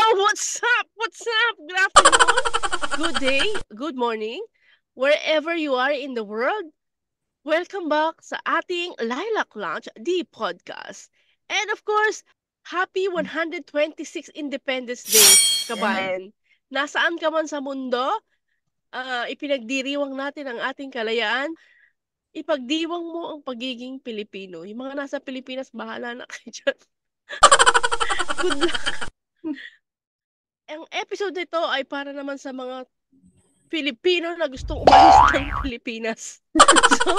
What's up? What's up? Good afternoon, good day, good morning, wherever you are in the world. Welcome back sa ating Lilac Lounge, the podcast. And of course, happy 126th Independence Day, Yes. kabayan. Nasaan ka man sa mundo, ipinagdiriwang natin ang ating kalayaan. Ipagdiwang mo ang pagiging Pilipino. Yung mga nasa Pilipinas, bahala na kayo dyan. Good luck. Ang episode nito ay para naman sa mga Pilipino na gustong umalis ng Pilipinas. So,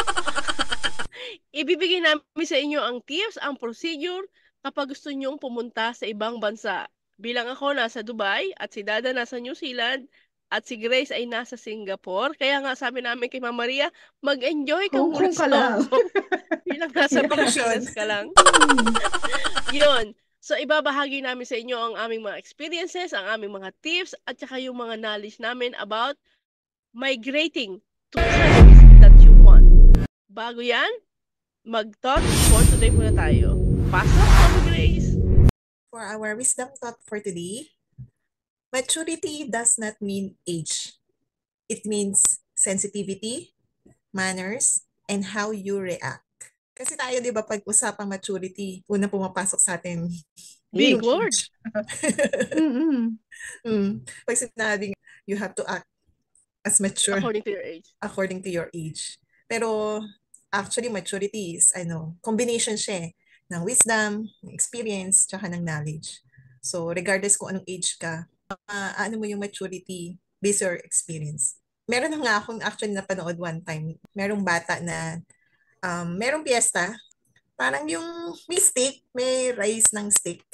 ibibigay namin sa inyo ang tips, ang procedure kapag gusto nyong pumunta sa ibang bansa. Bilang ako nasa Dubai at si Dada nasa New Zealand at si Grace ay nasa Singapore. Kaya nga sabi namin kay Mama Maria, mag-enjoy ka Hong muna Kong ka sa lang. Hong Kong. Bilang nasa Bakasyon. Pilipinas ka lang. Yun. So, ibabahagi namin sa inyo ang aming mga experiences, ang aming mga tips, at saka yung mga knowledge namin about migrating to countries that you want. Bago yan, mag-thought for today muna tayo. Pasok, Mami Grace! For our wisdom thought for today, maturity does not mean age. It means sensitivity, manners, and how you react. Kasi tayo, di ba, pag usapang maturity, unang pumapasok sa atin, Big Age. word! Pag sinabing, you have to act as mature According to your age. according to your age. Pero, actually, maturity is, combination siya ng wisdom, ng experience, tsaka ng knowledge. So, regardless kung anong age ka, ano mo yung maturity based on your experience. Meron na nga akong actually napanood one time. Merong bata na merong piyesta, parang yung may steak, may rice ng steak.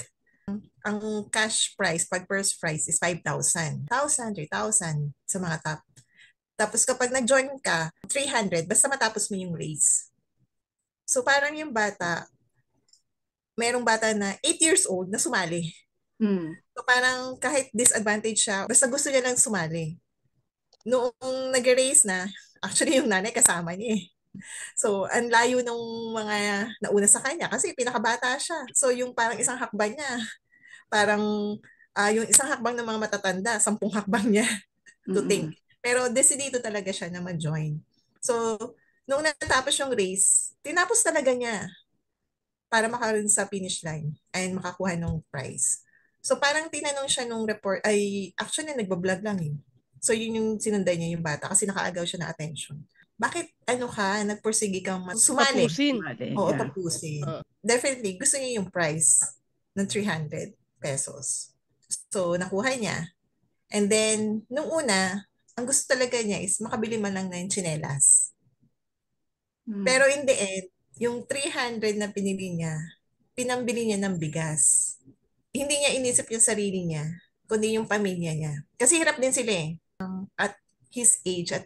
Ang cash price, pag first price is 5,000. 1,000, 3,000 sa mga top. Tapos kapag nag-join ka, 300, basta matapos mo yung race. So parang yung bata, merong bata na 8 years old na sumali. So parang kahit disadvantage siya, basta gusto niya lang sumali. Noong nag-race na, actually yung nanay kasama niya eh. So, ang layo ng mga nauna sa kanya kasi pinakabata siya. So, yung parang isang hakbang niya, parang yung isang hakbang ng mga matatanda, 10 hakbang niya to think. Pero decidido talaga siya na mag-join. So, nung natapos yung race, tinapos talaga niya para makaroon sa finish line and makakuha ng prize. So, parang tinanong siya nung report, actually nagbablog lang eh. So, yun yung sinundan niya yung bata kasi nakaagaw siya na attention. Bakit nagpursige kang sumali? Tapusin. Oo, tapusin. Ah. Definitely, gusto niya yung price ng 300 pesos. So, nakuha niya. And then, nung una, ang gusto talaga niya is makabili man lang ng tsinelas. Pero in the end, yung 300 na pinili niya, pinambili niya ng bigas. Hindi niya inisip yung sarili niya, kundi yung pamilya niya. Kasi hirap din sila eh. At his age, at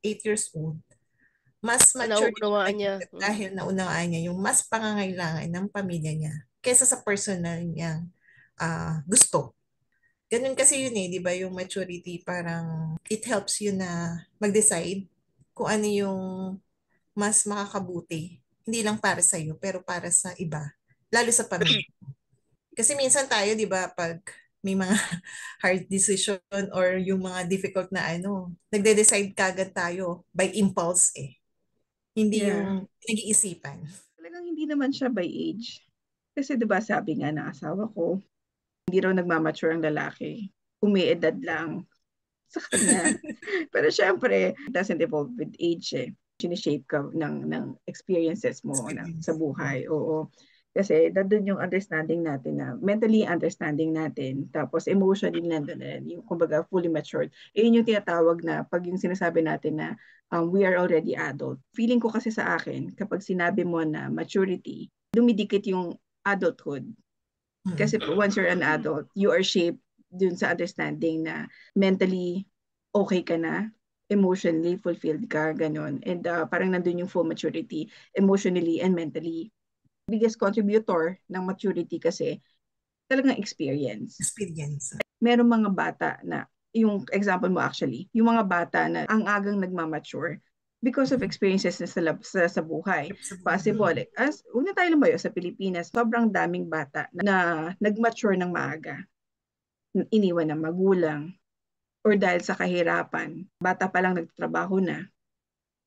8 years old, mas mature Naunawaan niya. dahil naunawaan niya yung mas pangangailangan ng pamilya niya kaysa sa personal niyang gusto. Ganun kasi yun eh, di ba, yung maturity parang it helps you na mag-decide kung ano yung mas makakabuti. Hindi lang para sa iyo, pero para sa iba, lalo sa pamilya. Kasi minsan tayo, di ba, pag may mga hard decision or yung mga difficult na nagde-decide kagad tayo by impulse eh. Hindi yung nag-iisipan. Talagang hindi naman siya by age. Kasi 'di ba sabi nga ng asawa ko, hindi raw nagmamature ang lalaki. Umiedad lang sa kanya. Pero syempre, it doesn't evolve with age eh. Sinishape ka ng experiences mo sa buhay. Oo. Kasi nandun yung understanding natin na mentally understanding natin, tapos emotionally nandun na rin, yung kumbaga fully matured. Yun yung tinatawag na pag yung sinasabi natin na we are already adult. Feeling ko kasi sa akin, kapag sinabi mo na maturity, dumidikit yung adulthood. Kasi once you're an adult, you are shaped dun sa understanding na mentally okay ka na, emotionally fulfilled ka, ganun. And parang nandun yung full maturity, emotionally and mentally. Biggest contributor ng maturity kasi talagang experience. Merong mga bata na, yung example mo actually, yung mga bata na ang agang nagmamature because of experiences na sa buhay. Possible. Una tayo lumayo sa Pilipinas, sobrang daming bata na nagmature ng maaga. iniwan ng magulang, or dahil sa kahirapan, bata pa lang nagtatrabaho na.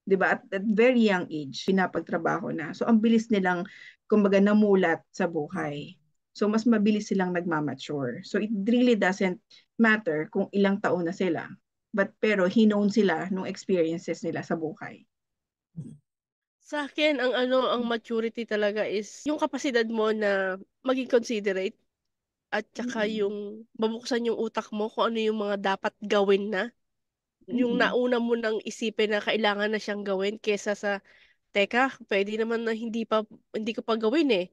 'Di ba? At very young age, pinapagtrabaho na. So ang bilis nilang kumbaga namulat sa buhay. So mas mabilis silang nagmamature. So it really doesn't matter kung ilang taon na sila. Pero hinown sila nung experiences nila sa buhay. Sa akin, ang maturity talaga is yung kapasidad mo na maging considerate at saka Mm-mm. yung mabuksan yung utak mo kung ano yung mga dapat gawin na. Yung Mm-mm. nauna mo nang isipin na kailangan na siyang gawin kesa sa, teka, pwede naman na hindi ko pa gawin eh.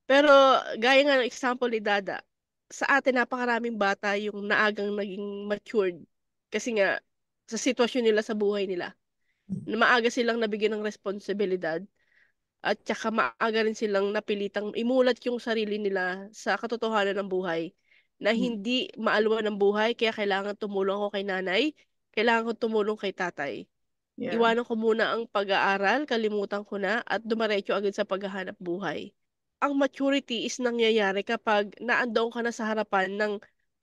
Pero gaya nga ng example ni Dada, sa atin napakaraming bata yung naagang naging matured. Kasi nga, sa sitwasyon nila sa buhay nila, na maaga silang nabigyan ng responsibilidad at saka maaga rin silang napilitang imulat yung sarili nila sa katotohanan ng buhay na Mm. hindi maalwa ng buhay kaya kailangan tumulong ako kay nanay, kailangan ko tumulong kay tatay. Yeah. Iwanan ko muna ang pag-aaral, kalimutan ko na at dumiretso agad sa paghahanap buhay. Ang maturity is nangyayari kapag naandoon ka na sa harapan ng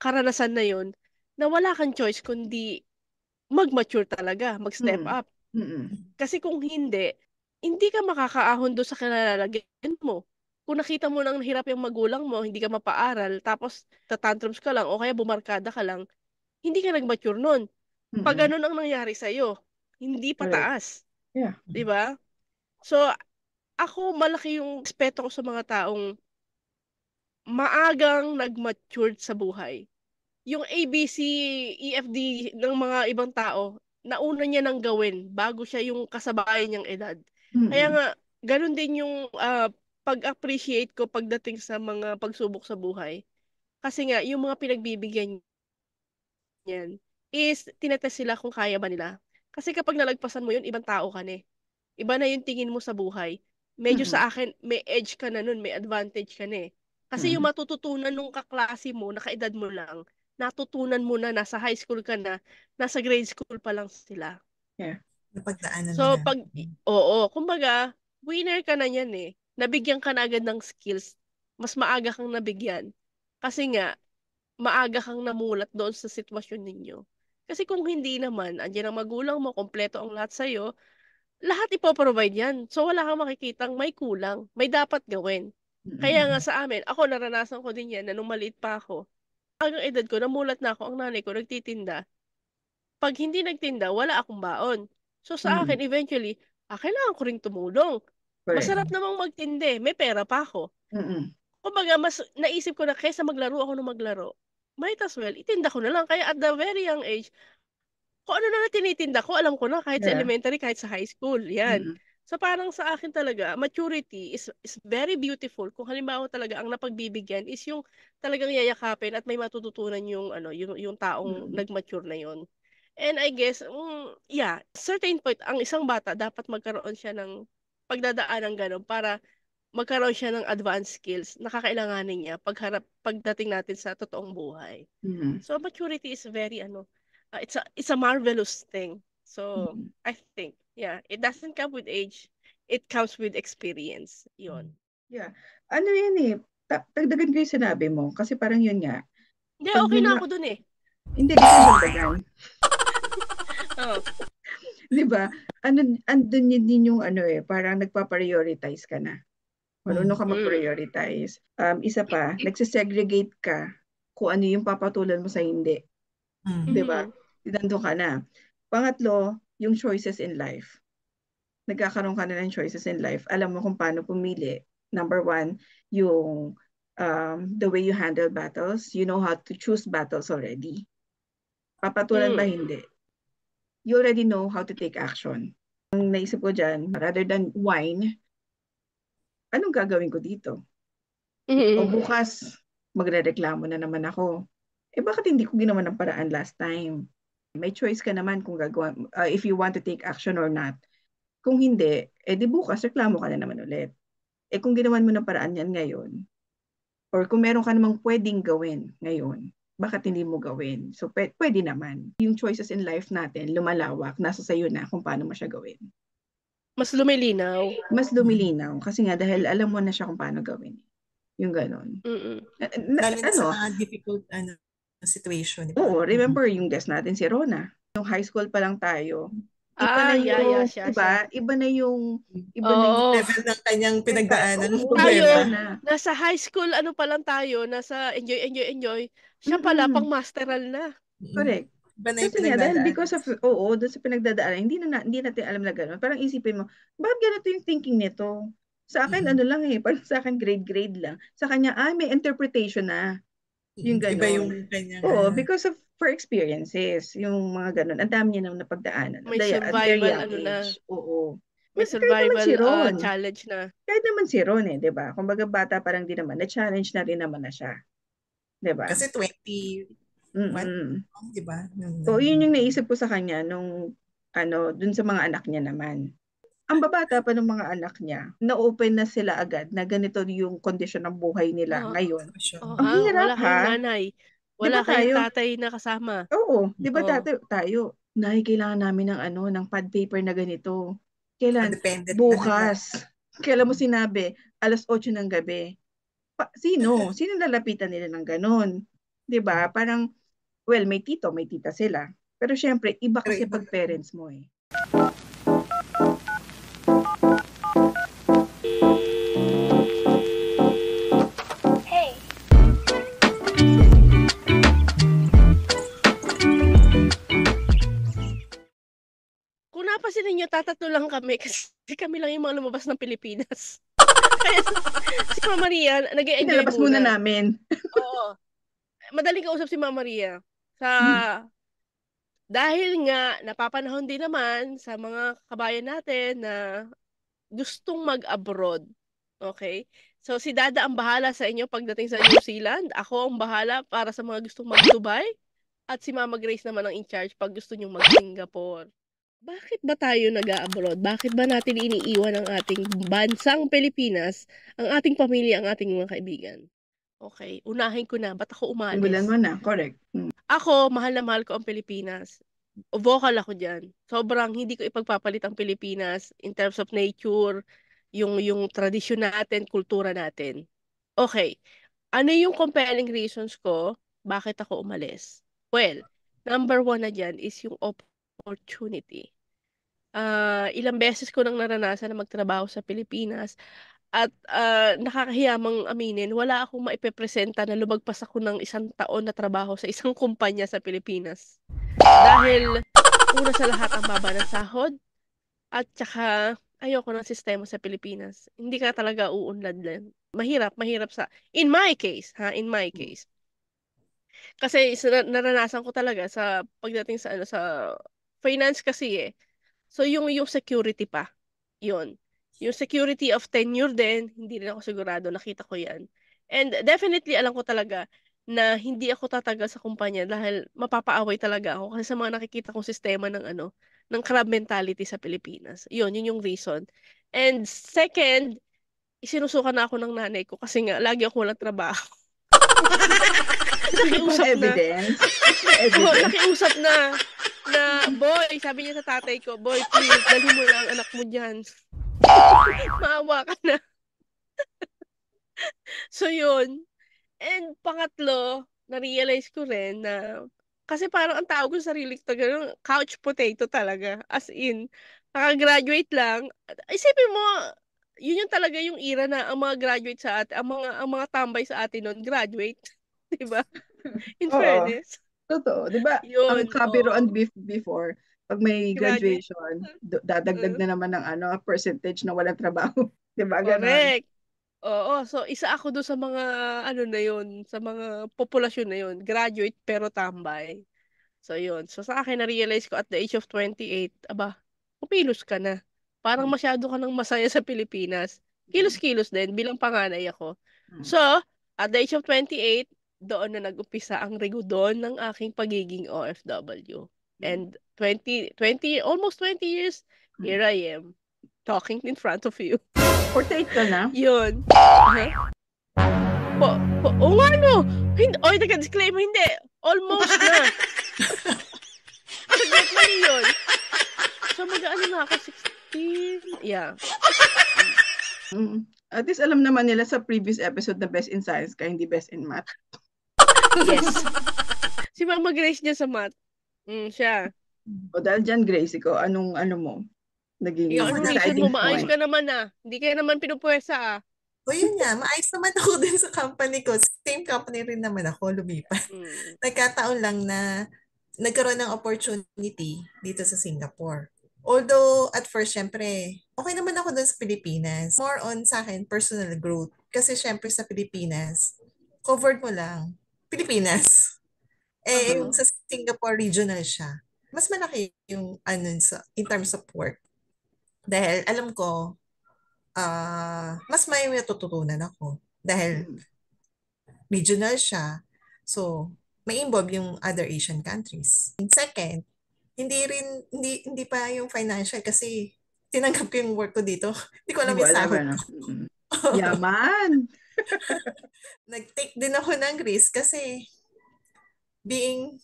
karanasan na yon na wala kang choice kundi mag-mature talaga, mag-step Mm. up. Mm. Kasi kung hindi, hindi ka makakaahon doon sa kinalalagyan mo. Kung nakita mo nang hirap yung magulang mo, hindi ka mapaaral, tapos tatantrums ka lang o kaya bumarkada ka lang, hindi ka nag-mature nun. Pag Mm. ganun ang nangyari sa'yo, hindi Correct. pataas. Yeah. Di ba? So, ako malaki yung respeto ko sa mga taong maagang nag-matured sa buhay. Yung ABC, EFD ng mga ibang tao, nauna niya nang gawin bago siya yung kasabayan niyang edad. Kaya Mm. nga, ganun din yung pag-appreciate ko pagdating sa mga pagsubok sa buhay. Kasi nga, yung mga pinagbibigyan niyan is tinetest sila kung kaya ba nila. Kasi kapag nalagpasan mo yun, ibang tao ka na eh. Iba na yung tingin mo sa buhay. Medyo Mm. sa akin, may edge ka na nun, may advantage ka na eh. Kasi yung Mm. matututunan nung kaklase mo, nakaedad mo lang, natutunan mo na, nasa high school ka na, nasa grade school pa lang sila. Yeah. Napagdaanan mo So, na. oo, kumbaga, winner ka na yan eh. Nabigyan ka na agad ng skills. Mas maaga kang nabigyan. Kasi nga, maaga kang namulat doon sa sitwasyon ninyo. Kasi kung hindi naman, andyan ang magulang mo, kompleto ang lahat sa'yo, lahat ipoprovide yan. So wala kang makikitang may kulang, may dapat gawin. Kaya nga Mm. sa amin, ako naranasan ko din yan na nung maliit pa ako, hanggang edad ko, namulat na ako, ang nanay ko nagtitinda. Pag hindi nagtinda, wala akong baon. So sa Mm. akin, eventually, kailangan ko ring tumulong. Correct. Masarap namang magtindi, may pera pa ako. Mm. Kumbaga, mas naisip ko na kaysa maglaro ako ng maglaro, might as well, itinda ko na lang. Kaya at the very young age, kung ano na tinitinda ko, alam ko na kahit sa Yeah. elementary, kahit sa high school. Yan. Mm. So parang sa akin talaga, maturity is very beautiful. Kung halimbawa talaga ang napagbibigyan is yung talagang yayakapin at may matututunan yung yung taong Mm. nag-mature na yon. And I guess, yeah, certain point, ang isang bata dapat magkaroon siya ng pagdadaan ng gano'n para magkaroon siya ng advanced skills na kakailanganin niya pagdating natin sa totoong buhay. Mm. So maturity is very it's a marvelous thing. So Mm. I think yeah, it doesn't come with age. It comes with experience. Yon. Yeah. Ano yan eh, dagdagan ko yung sinabi mo kasi parang yun nga, Hindi, pag okay na ako dun eh. hindi gusto dagdagan. Oh. 'Di ba? Andun yun din yung ano eh, parang nagpa-prioritize ka na. Marunong ka Mm. mag-prioritize. Isa pa, nagsisegregate ka kung ano yung papatulan mo sa hindi. Mm. 'Di ba? Mhm. Nandun ka na. Pangatlo, yung choices in life. Nagkakaroon ka na ng choices in life. Alam mo kung paano pumili. Number one, yung the way you handle battles. You know how to choose battles already. Papatulan ba Mm. hindi? You already know how to take action. Ang naisip ko dyan, rather than whine, anong gagawin ko dito? O Mhm. bukas, magrereklamo na naman ako. Bakit hindi ko ginawa ng paraan last time? May choice ka naman kung gagawa, if you want to take action or not. Kung hindi, di bukas, reklamo ka na naman ulit. Kung ginawan mo ng paraan yan ngayon, or kung meron ka namang pwedeng gawin ngayon, bakit hindi mo gawin? So, pwede naman. Yung choices in life natin, lumalawak, nasa sayo na kung paano mo siya gawin. Mas lumilinaw. Mas lumilinaw, kasi nga dahil alam mo na siya kung paano gawin. Yung ganon. Mm. Lalo na Ano? sa difficult, situation, di ba? Oo, remember yung guest natin si Rona. Nung high school pa lang tayo, iba na Yeah, yung, siya. iba na yung Oo. Level ng kanyang pinagdaanan ng Oo, Tayo, iba problema. na. nasa high school, ano pa lang tayo, nasa enjoy. Siya pala, Mm-mm. pang masteral na. Correct. Iba na yung Kasi nga, dahil pinagdadaanan. because of, doon sa pinagdadaanan, hindi natin alam na gano'n. Parang isipin mo, bakit ganito yung thinking nito? Sa akin, ano lang parang sa akin grade lang. Sa kanya, may interpretation na. Yung Iba gano'n. yung kanyang, Oo, because of, for experiences, yung mga gano'n. Ang dami niya nang napagdaanan. May At their survival, young age. Oo. may Kahit naman si survival Ron. challenge na. Kahit naman si Ron di ba? Kumbaga bata parang di naman, na-challenge na rin naman na siya. Di ba? kasi 21, Mm-mm. di ba? So, yun yung naisip ko sa kanya nung, dun sa mga anak niya naman. Ang babata pa ng mga anak niya, na-open na sila agad na ganito yung kondisyon ng buhay nila ngayon. Ang hirap Wala kayong ha? nanay. Di ba Wala kayong tayo? tatay na kasama. Oo, di ba Oo. tayo, Nay, kailangan namin ng pad paper na ganito. Kailan? Dependent na Bukas. Kailan mo sinabi? 8:00 ng gabi. Sino? Sino lalapitan nila ng ganun? Di ba? Parang, well, may tito, may tita sila. Pero syempre, iba Pero kasi iba. pag parents mo eh. Kung napansin ninyo, tatatlo lang kami kasi kami lang yung mga lumabas ng Pilipinas. Kaya si Mama Maria, nag-e-enjoy Pinalabas muna muna. namin. Oo. Madaling kausap si Mama Maria. Dahil nga, napapanahon din naman sa mga kabayan natin na gustong mag-abroad. Okay? So, si Dada ang bahala sa inyo pagdating sa New Zealand. Ako ang bahala para sa mga gustong mag-Dubai. At si Mama Grace naman ang in-charge pag gusto nyong mag-Singapore. Bakit ba tayo nag-a-abroad? Bakit ba natin iniiwan ang ating bansang Pilipinas, ang ating pamilya, ang ating mga kaibigan? Okay, unahin ko na. Ba't ako Simulan umalis? mo na, correct. Ako, mahal na mahal ko ang Pilipinas. Vocal ako dyan. Sobrang hindi ko ipagpapalit ang Pilipinas in terms of nature, yung tradisyon natin, kultura natin. Okay, ano yung compelling reasons ko bakit ako umalis? Well, number one na dyan is yung opportunity. Ilang beses ko nang naranasan na magtrabaho sa Pilipinas at nakakahiyamang aminin, wala akong maipepresenta na lumagpas ako ng 1 taon na trabaho sa isang kumpanya sa Pilipinas. Dahil una sa lahat ang baba ng sahod at saka ayoko ng sistema sa Pilipinas. Hindi ka talaga uunlad lang. Mahirap in my case, in my case. Kasi naranasan ko talaga sa pagdating sa sa finance kasi eh. So yung security pa. Yun. Yung security of tenure din, hindi rin ako sigurado, nakita ko yan. And definitely alam ko talaga na hindi ako tatagal sa kumpanya dahil mapapaaway talaga ako kasi sa mga nakikita kong sistema ng ng crab mentality sa Pilipinas. Yun yung reason. And second, isinusuka na ako ng nanay ko kasi nga lagi ako walang trabaho. Nakiusap na. Evidence. Oo, nakiusap na boy, sabi niya sa tatay ko, boy, please, dali mo lang anak mo dyan. Maawa ka na. So, yun. And pangatlo, na-realize ko rin na, kasi parang ang tawag ko sa sarili ko, couch potato talaga. As in, nakagraduate lang. Isipin mo, yun yung talaga yung era na ang mga graduate sa atin, ang mga tambay sa atin noon, graduate. Diba? In Oo. fairness. Totoo. Di ba, ang Yun, kabiroan before, pag may graduate. graduation, dadagdag na naman ng percentage na walang trabaho. Di ba, ganon? Correct. Oo, so isa ako doon sa mga na yun, sa mga populasyon na yun, graduate pero tambay. So yun. So sa akin na-realize ko at the age of 28, aba, kumilos ka na. Parang masyado ka nang masaya sa Pilipinas. Kilos-kilos din bilang panganay ako. So, at the age of 28, doon na nag-umpisa ang rigudon ng aking pagiging OFW. And almost 20 years, here I am, talking in front of you. 48 ka na? Yun. Oo nga no. Oy, disclaimer, hindi. Almost na. Saglit mali yun. So, mag-ano na ako, 16. Yeah. At least alam naman nila sa previous episode na best in science ka, hindi best in math. Yes. Si Mama Grace niya sa math. Siya. O dahil dyan, Grace, ikaw, anong ano mo? Yung Naging anong reason deciding mo? Maayos point. ka naman ah. Hindi kaya naman pinupwersa ah. So yun nga, maayos naman ako din sa company ko. Same company rin naman ako, lumipat. Mm. Nagkataon lang na nagkaroon ng opportunity dito sa Singapore. Although at first, syempre, okay naman ako doon sa Pilipinas. More on sa akin, personal growth. Kasi syempre sa Pilipinas, covered mo lang Pilipinas. Uh-huh. Yung sa Singapore, regional siya. Mas malaki yung in terms of work. Dahil alam ko, mas may matututunan ako. Dahil Mm. regional siya. So, may involve yung other Asian countries. And second, hindi pa yung financial kasi tinanggap ko yung work ko dito. Hindi ko Hindi alam mo yung alam, sahod ano? ko. Yaman! Nag-take din ako ng risk kasi being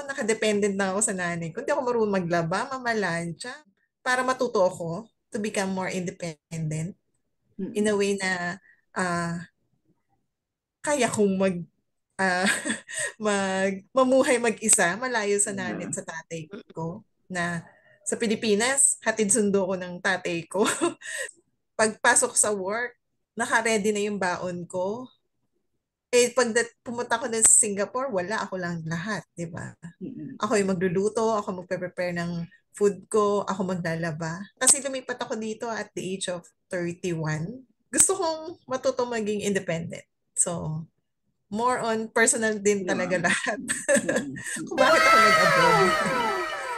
nakadependent na ako sa nanay ko. Hindi ako marunong maglaba, mamalansya. Para matuto ako to become more independent in a Mm. way na kaya kong ah, mamuhay mag-isa, malayo sa nanay Yeah. at sa tatay ko na sa Pilipinas, hatid sundo ko ng tatay ko. Pagpasok sa work, naka-ready na yung baon ko. Pumunta ko na sa Singapore, wala ako lang lahat, di ba? Mm. Ako yung magluluto, ako magpe-prepare ng food ko, ako maglalaba. Kasi lumipat ako dito at the age of 31. Gusto kong matuto maging independent. So, more on personal din talaga Yeah. lahat. Mm. Mm. Kung bakit ako nag-abroad.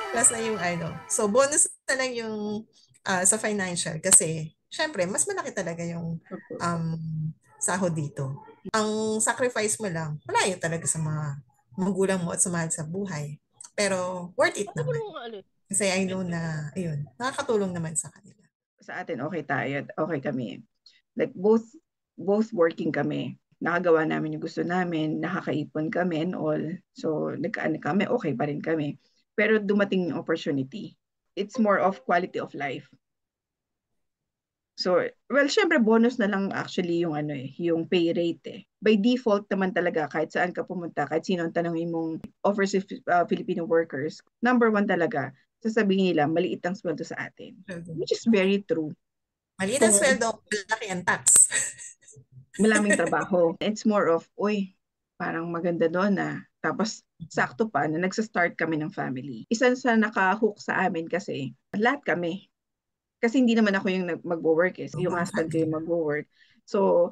Plus na yung So, bonus na lang yung sa financial kasi, syempre, mas malaki talaga yung Of course. um, sahod dito. Ang sacrifice mo lang, malayo talaga sa mga magulang mo at sa mahal sa buhay. Pero worth it Bakit mo naman. nung ano? Kasi I know na, ayun, nakakatulong naman sa kanila. Sa atin, okay tayo. Okay kami. Like, both working kami. Nakagawa namin yung gusto namin, nakakaipon kami and all. So, nagkaan kami, okay pa rin kami. Pero dumating yung opportunity. It's more of quality of life. So, well, syempre bonus na lang actually yung yung pay rate eh. By default naman talaga kahit saan ka pumunta, kahit sino ang tanongin mong overseas Filipino workers, number one talaga, sasabihin nila maliit ang sweldo sa atin. Which is very true. Maliit ang Kung sweldo, malaki ang tax. maraming trabaho, it's more of, uy, parang maganda doon na. Tapos, sakto pa na nagsa-start kami ng family. Isa sa naka-hook sa amin kasi, lahat kami. Kasi hindi naman ako yung magwo-work eh. Yung husband ko yung magwo-work. So,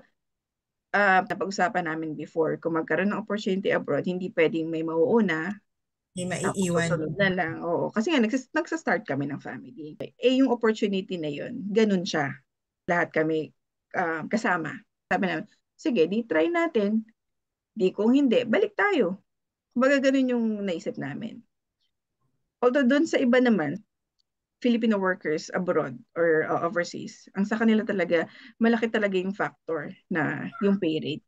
napag-usapan namin before, kung magkaroon ng opportunity abroad, hindi pwedeng may mauuna, May tapos maiiwan. susunod na lang. Oo. Kasi nga, nagsa-start kami ng family. Yung opportunity na yun, ganun siya. Lahat kami kasama. Sabi namin, sige, di try natin. Di kung hindi, balik tayo. Kumbaga ganun yung naisip namin. Although doon sa iba naman, Filipino workers abroad or overseas, ang sa kanila talaga, malaki talaga yung factor na yung pay rate.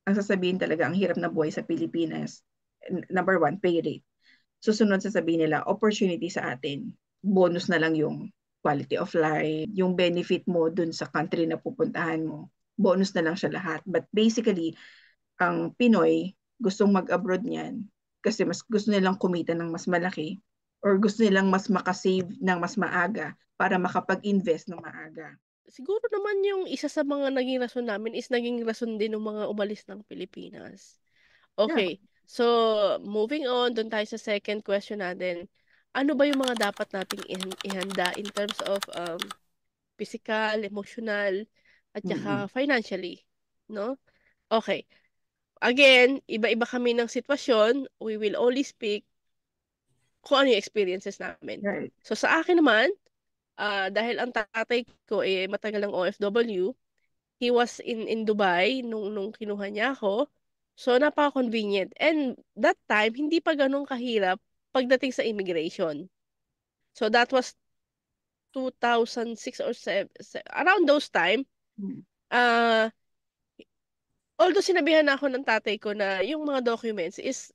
Ang sasabihin talaga, ang hirap na buhay sa Pilipinas. Number one, pay rate. Susunod sasabihin nila, opportunity sa atin. Bonus na lang yung quality of life, yung benefit mo dun sa country na pupuntahan mo. Bonus na lang siya lahat. But basically, ang Pinoy gustong mag-abroad niyan kasi mas gusto nilang kumita ng mas malaki or gusto nilang mas makasave ng mas maaga para makapag-invest ng maaga. Siguro naman yung isa sa mga naging rason namin is naging rason din ng mga umalis ng Pilipinas. Yeah. Okay. So, moving on, dun tayo sa second question natin. Ano ba yung mga dapat nating ihanda in terms of physical, emotional, at Mm-mm. saka financially? No? Okay. Again, iba-iba kami ng sitwasyon. We will only speak kung ano yung experiences namin. Right. So, sa akin naman, dahil ang tatay ko matagal ng OFW, he was in Dubai nung kinuha niya ako. So, napaka-convenient. And that time, hindi pa ganun kahirap pagdating sa immigration. So, that was 2006 or 7, around those time. Mm. Uh, Although sinabihan na ako ng tatay ko na yung mga documents is,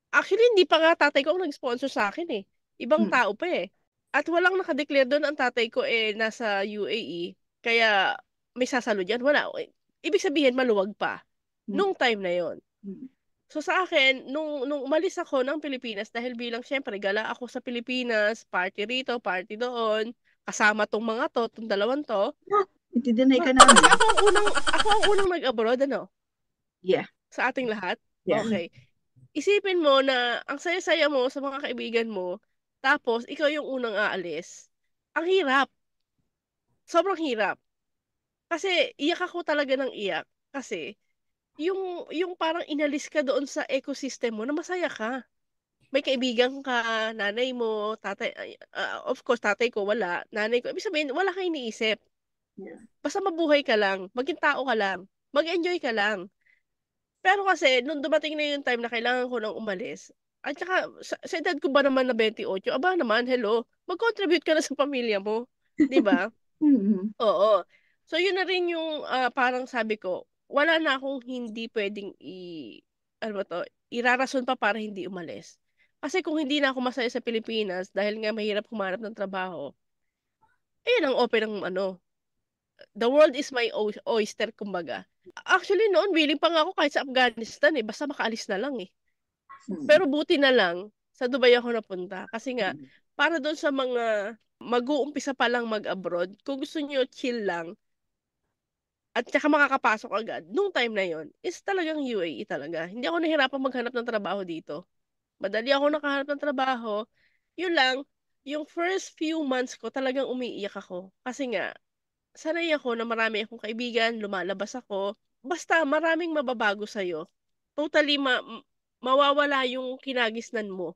actually, hindi pa nga tatay ko ang nag-sponsor sa akin eh. Ibang Mm. tao pa eh. At walang nakadeclare doon ang tatay ko nasa UAE. Kaya may sasalo dyan. Wala. Ibig sabihin, maluwag pa. Mm. Nung time na yon. Mm. So sa akin, nung umalis ako ng Pilipinas, dahil bilang syempre gala ako sa Pilipinas, party rito, party doon, kasama tong mga to, tong dalawang to. Itidinay ka namin. Kasi ako ang unang nag-abroad, ano? Yeah. Sa ating lahat. Yeah. Okay. Isipin mo na ang saya-saya mo sa mga kaibigan mo, tapos ikaw yung unang aalis. Ang hirap. Sobrang hirap. Kasi iyak ako talaga ng iyak. Kasi yung parang inalis ka doon sa ecosystem mo na masaya ka. May kaibigan ka, nanay mo, tatay, of course, tatay ko wala, nanay ko. Ibig sabihin, wala kang iniisip. Yeah. Basta mabuhay ka lang, maging tao ka lang, mag-enjoy ka lang. Pero kasi, nung dumating na yung time na kailangan ko nang umalis, at saka, sa edad ko ba naman na 28, aba naman, hello, mag-contribute ka na sa pamilya mo. Di ba? Mm-hmm. Oo. So, yun na rin yung parang sabi ko, wala na akong hindi pwedeng ano ba to, irarason pa para hindi umalis. Kasi kung hindi na ako masaya sa Pilipinas, dahil nga mahirap humanap ng trabaho, ayun ang open ng ano, the world is my oyster, kumbaga. Actually, noon, willing pa nga ako kahit sa Afghanistan eh, basta makaalis na lang eh. Pero buti na lang, sa Dubai ako napunta. Kasi nga, para doon sa mga mag-uumpisa pa lang mag-abroad, kung gusto niyo chill lang, at saka makakapasok agad, nung time na yon is talagang UAE talaga. Hindi ako nahirapan maghanap ng trabaho dito. Madali ako nakahanap ng trabaho. Yun lang, yung first few months ko talagang umiiyak ako. Kasi nga, sanay ako na marami akong kaibigan, lumalabas ako. Basta maraming mababago sa'yo. Totally mawawala yung kinagisnan mo.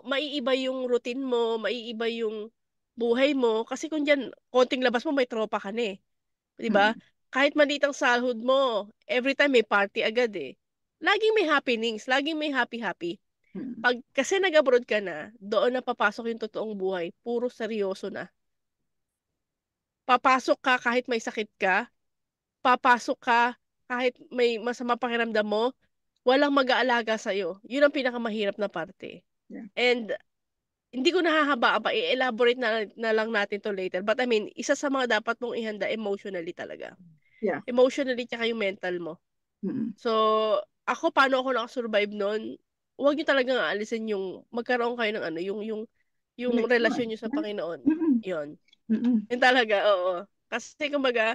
Maiiba yung routine mo, maiiba yung buhay mo. Kasi kung dyan, konting labas mo, may tropa ka na eh. 'Di ba? Kahit maliit ang sahod mo, every time may party agad eh. Laging may happenings, laging may happy-happy. Pag kasi nag-abroad ka na, doon na papasok yung totoong buhay. Puro seryoso na. Papasok ka kahit may sakit ka, papasok ka kahit may masama pakiramdam mo, walang mag-aalaga sa'yo. Yun ang pinakamahirap na parte. Yeah. And hindi ko nahahaba pa, i-elaborate na lang natin to later. But I mean, isa sa mga dapat mong ihanda emotionally talaga. Yeah. Emotionally tsaka yung mental mo. So, ako paano ako nakasurvive noon? Huwag niyo talagang aalisin yung magkaroon kayo ng ano, yung relasyon niyo sa Panginoon. 'Yon. Yun talaga, oo. Kasi kumbaga,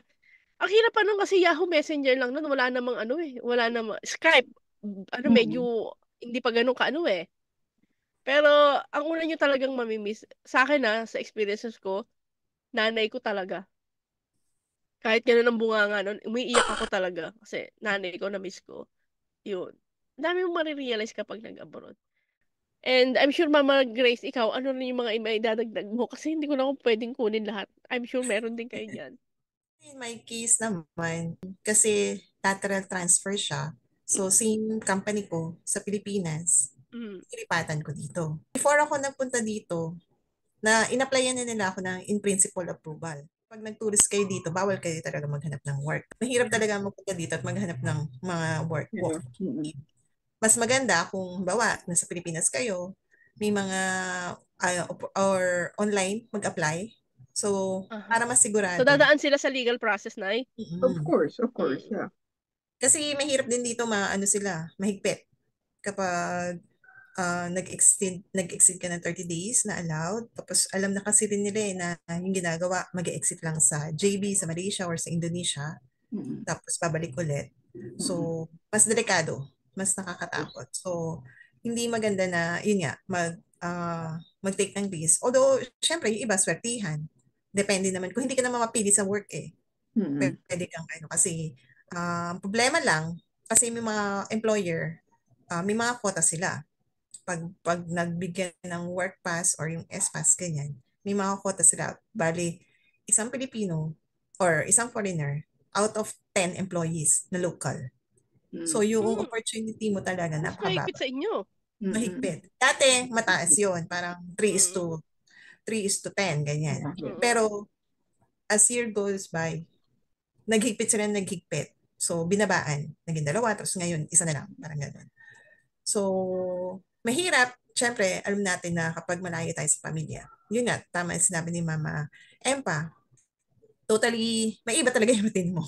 ang hirap pa nun kasi Yahoo Messenger lang nun, wala namang ano eh, wala namang Skype. Ano medyo hindi pa ganun kaano eh. Pero ang una niyo talagang mamimiss sa akin sa experiences ko, nanay ko talaga. Kahit ganun ang bunganga nun, umiiyak ako talaga kasi nanay ko na miss ko. Yun. Dami mong marirealize kapag nag-abroad. And I'm sure Mama Grace, ikaw, ano rin yung mga idadagdag mo? Kasi hindi ko na kung pwedeng kunin lahat. I'm sure meron din kayo dyan. In my case naman, kasi lateral transfer siya. So, same company ko sa Pilipinas, ilipatan ko dito. Before ako nagpunta dito, na in-applyan na nila ako ng in-principle approval. Pag nag-tourist kayo dito, bawal kayo talaga maghanap ng work. Mahirap talaga magpunta dito at maghanap ng mga work. Mas maganda kung bawa, nasa Pilipinas kayo, may mga or online mag-apply. So, para mas So, sigurado. dadaan sila sa legal process, Nay? Of course, yeah. Kasi mahirap din dito sila, mahigpit. Kapag nag-exceed ka ng 30 days na allowed. Tapos alam na kasi rin nila na yung ginagawa, mag-exit lang sa JB, sa Malaysia or sa Indonesia. Tapos pabalik ulit. So, mas delikado, mas nakakatakot. So, hindi maganda na, yun nga, mag-take ng risk. Although, syempre, yung iba, swertihan. Depende naman. Kung hindi ka naman mapili sa work pwede kang kasi, problema lang, kasi may mga employer, may mga quota sila pag nagbigyan ng work pass or yung S-pass, ganyan, may mga quota sila. Bali, isang Pilipino or isang foreigner out of 10 employees na local. So, yung opportunity mo talaga Mas mahigpit napakababa. sa inyo. Mahigpit. Dati, mataas yun. Parang 3 is to 10, ganyan. Pero, as year goes by, naghigpit sila, naghigpit. So, binabaan. Naging 2, tapos ngayon, 1 na lang. Parang gano'n. So, mahirap. Siyempre, alam natin na kapag malayo tayo sa pamilya, yun nga, tama yung sinabi ni Mama Empa, totally, may iba talaga yung routine mo.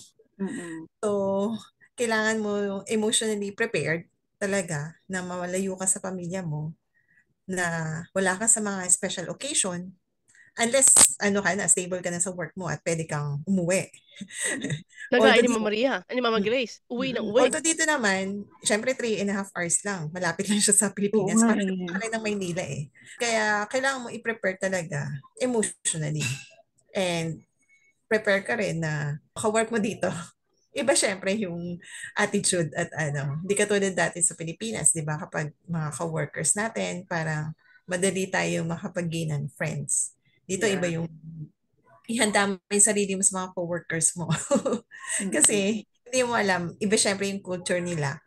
So, kailangan mo emotionally prepared talaga na mawalayo ka sa pamilya mo, na wala ka sa mga special occasion, unless stable ka na sa work mo at pwede kang umuwi. Nagaya Although ni dito, Mama Maria, ni Mama Grace, uwi ng uwi. although dito naman, syempre 3.5 hours lang. Malapit lang siya sa Oo Pilipinas. nga Parang eh. pa rin ng Maynila eh. Kaya kailangan mo i-prepare talaga emotionally. And prepare ka rin na maka-work mo dito. Iba syempre yung attitude at hindi katulad dati sa Pilipinas, di ba? Kapag mga ka-workers natin, parang madali tayo makapag-gain ng friends. Dito iba Yeah. yung ihanda mo yung sarili mo sa mga co-workers mo. Kasi hindi mo alam, iba syempre yung culture nila.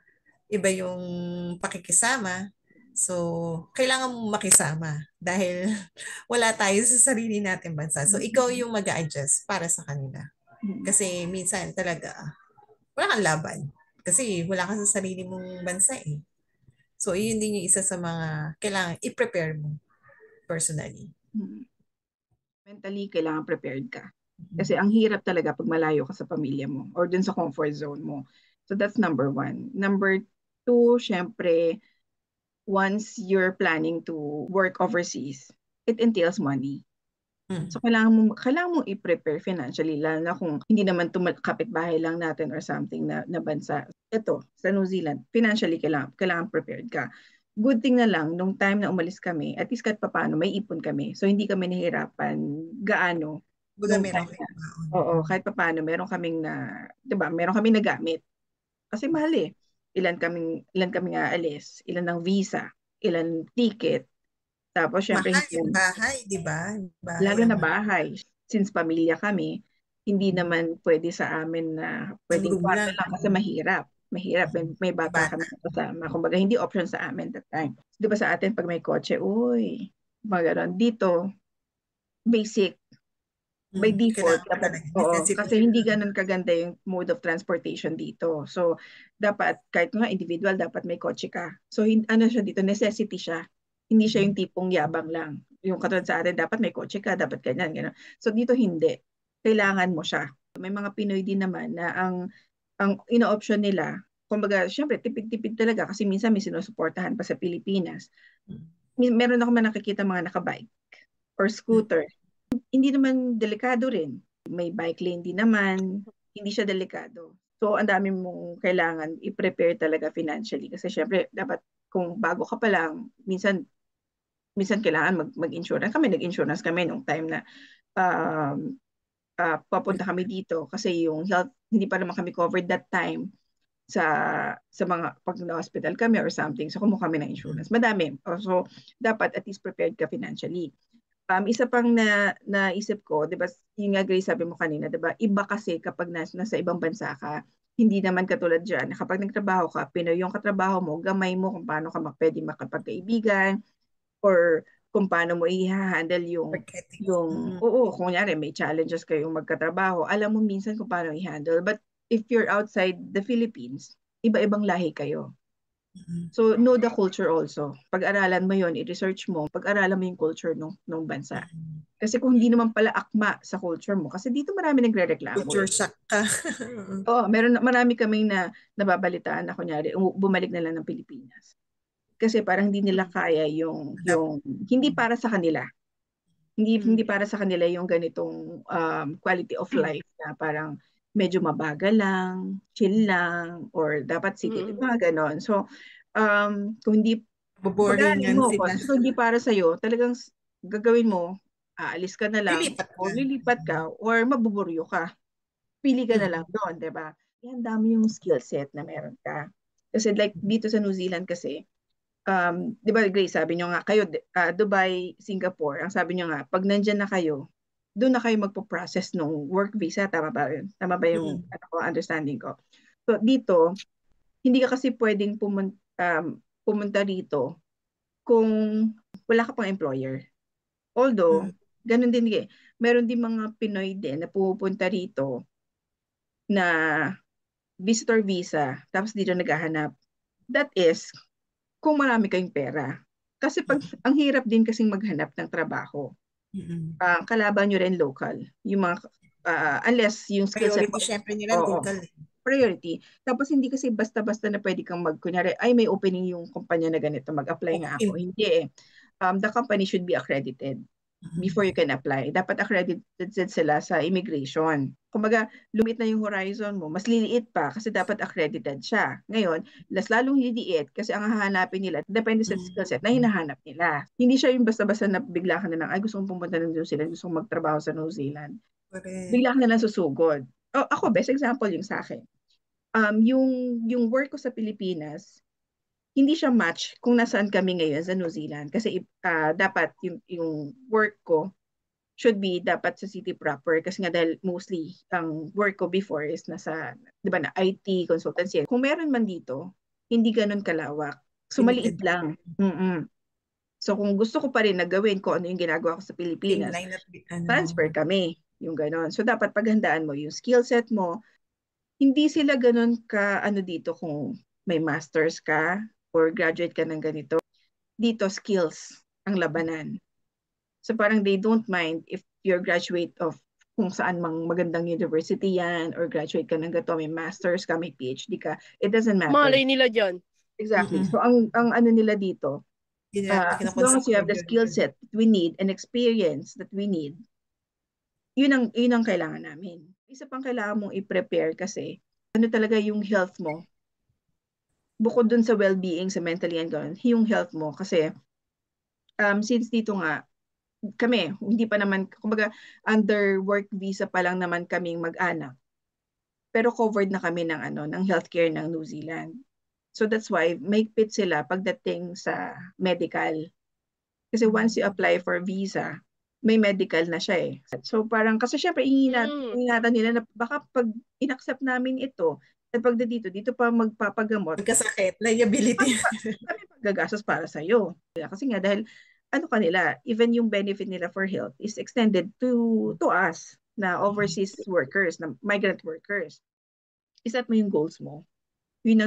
Iba yung pakikisama. So, kailangan mong makisama dahil wala tayo sa sarili natin bansa. So, ikaw yung mag-a-adjust para sa kanila. Kasi minsan talaga, wala kang laban. Kasi wala ka sa sarili mong bansa eh. So, yun din yung isa sa mga kailangan i-prepare mo personally. Mentally, kailangan prepared ka. Kasi ang hirap talaga pag malayo ka sa pamilya mo or dun sa comfort zone mo. So that's number one. Number two, syempre, once you're planning to work overseas, it entails money. So kailangan mo i-prepare financially, lalo na kung hindi naman kapitbahay lang natin or something na bansa. Ito, sa New Zealand, financially kailangan prepared ka. Good thing na lang, nung time na umalis kami, at least kahit papaano, may ipon kami. So hindi kami nahirapan gaano Baga nung meron time kayo na. baon. Oo, kahit papaano, meron kaming na, 'di ba, meron kaming nagamit. Kasi mahal eh. Ilan kaming aalis, ilan ang visa, ilan ticket. Tapos syempre, Mahal yung bahay, di ba? Bahay lalo ang na bahay. Since pamilya kami, hindi naman pwede sa amin na isang pwedeng room kwarto lang. lang kasi mahirap. Mahirap. May May bata bata. kami kasama. Kumbaga, hindi option sa amin that time. Di ba sa atin, pag may kotse, uy, mga ganon. Dito, basic. By default, Kailangan dapat, talaga. oo, Necessity kasi siya. hindi ganun kaganda yung mode of transportation dito. So, dapat, kahit nga individual, dapat may kotse ka. So, ano siya dito, necessity siya. Hindi siya yung tipong yabang lang. Yung katulad sa atin, dapat may kotse ka, dapat ganyan, gano'n. So, dito hindi. Kailangan mo siya. May mga Pinoy din naman na ang ino-option nila, kumbaga, syempre, tipid-tipid talaga kasi minsan may sinusuportahan pa sa Pilipinas. Meron ako man nakikita mga nakabike or scooter. Hindi naman delikado rin. May bike lane din naman, hindi siya delikado. So, ang dami mong kailangan i-prepare talaga financially. Kasi syempre, dapat kung bago ka pa lang, minsan kailangan mag-insurance. Kami, nag-insurance kami nung time na um, papunta kami dito. Kasi yung health, hindi pa naman kami covered that time sa mga pag na-hospital kami or something. So, kumuha kami ng insurance. Madami. So, dapat at least prepared ka financially. Isa pang naisip ko, 'di ba, yung nga Grace sabi mo kanina, 'di ba? Iba kasi kapag nasa ibang bansa ka, hindi naman katulad diyan. Kapag nagtrabaho ka, Pinoy yung katrabaho mo, gamay mo kung paano ka pwede makapagkaibigan or kung paano mo i-handle Marketing. oo, kung kunyari may challenges kayong magkatrabaho, alam mo minsan kung paano i-handle. But if you're outside the Philippines, iba-ibang lahi kayo. So, know the culture also. Pag-aralan mo yon, i-research mo, pag-aralan mo yung culture ng bansa. Kasi kung hindi naman pala akma sa culture mo, kasi dito marami nagre-reklamo Culture eh. shock ka. Oo, marami kaming nababalitaan na kunyari, bumalik na lang ng Pilipinas. Kasi parang hindi nila kaya yung hindi para sa kanila. Hindi para sa kanila yung ganitong quality of life na parang medyo mabagal lang, chill lang, or dapat city, mga ganon. So, kung hindi pag-aralin Boboringan mo, sila. so hindi para sa'yo, talagang gagawin mo, aalis ka na lang, Lilipat o ka. lilipat ka, or mabuburyo ka. Pili ka na lang doon, di ba? Yan, dami yung skill set na meron ka. Kasi like dito sa New Zealand kasi, di ba Grace, sabi nyo nga, kayo, Dubai, Singapore, ang sabi nyo nga, pag nandyan na kayo, doon na kayo magpo-process ng work visa, tama ba yun? Tama ba yung understanding ko? So dito, hindi ka kasi pwedeng pumunta rito kung wala ka pang employer. Although, ganun din meron din mga Pinoy din na pupunta rito na visitor visa, tapos dito naghahanap. That is, kung marami kayong pera. Kasi ang hirap din kasing maghanap ng trabaho. Kalaban nyo rin local. Yung mga, unless yung skill set Priority mo, syempre nila oo, local. priority. Tapos hindi kasi basta-basta na pwede kang kunyari, ay may opening yung kumpanya na ganito, mag-apply nga ako. Hindi eh. The company should be accredited before you can apply. Dapat accredited sila sa immigration. Kumbaga, lumit na yung horizon mo, mas liliit pa kasi dapat accredited siya. Ngayon, lalong liliit kasi ang hahanapin nila, depende sa skill set na hinahanap nila. Hindi siya yung basta-basta na bigla ka na lang, ay gusto kong pumunta ng New Zealand, gusto kong magtrabaho sa New Zealand. Bigla ka na lang susugod. Ako, best example yung sa akin. Yung work ko sa Pilipinas, hindi siya match kung nasaan kami ngayon sa New Zealand. Kasi dapat yung work ko should be dapat sa city proper. Kasi nga dahil mostly ang work ko before is nasa, di ba na IT, consultancy. Kung meron man dito, hindi ganun kalawak. So maliit lang. So kung gusto ko pa rin na gawin ko ano yung ginagawa ko sa Pilipinas, transfer kami. Yung ganun. So dapat paghandaan mo yung skill set mo. Hindi sila ganun ka ano dito kung may masters ka or graduate ka ng ganito. Dito, skills ang labanan. So parang they don't mind if you're graduate of kung saan mang magandang university yan or graduate ka ng gato, may masters ka, may PhD ka. It doesn't matter. Malay nila dyan. Exactly. So ang ano nila dito, as long as you have the skill set that we need and experience that we need, yun ang kailangan namin. Isa pang kailangan mong i-prepare kasi ano talaga yung health mo. Bukod dun sa well-being, sa mentally and gano'n, yung health mo. Kasi since dito nga, kami, hindi pa naman, kumbaga, under work visa pa lang naman kaming mag-anak. Pero covered na kami ng healthcare ng New Zealand. So that's why mahigpit sila pagdating sa medical. Kasi once you apply for visa, may medical na siya eh. So parang, kasi syempre, ingatan nila na baka pag inaccept namin ito, at pag dito pa magpapagamot. Magkasakit, liability. Kami magagastos para sa'yo. Kasi nga dahil, ano kanila, even yung benefit nila for health is extended to us na overseas workers, na migrant workers. Iset mo yung goals mo. Yun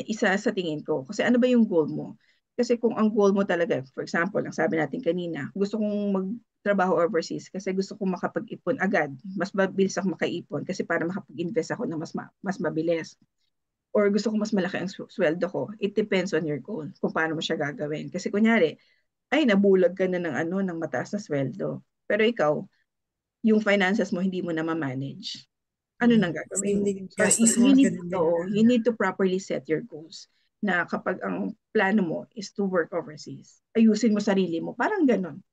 isa sa tingin ko. Kasi ano ba yung goal mo? Kasi kung ang goal mo talaga, for example, ang sabi natin kanina, gusto kong magtrabaho overseas kasi gusto kong makapag-ipon agad. Mas mabilis ako makaipon kasi para makapag-invest ako na mas mabilis. Or gusto ko mas malaki ang sweldo ko. It depends on your goal kung paano mo siya gagawin. Kasi kunyari, ay nabulag ka na ng mataas na sweldo. Pero ikaw, yung finances mo hindi mo na ma-manage. Ano nang gagawin mo? You need to properly set your goals na kapag ang plano mo is to work overseas. Ayusin mo sarili mo. Parang ganon.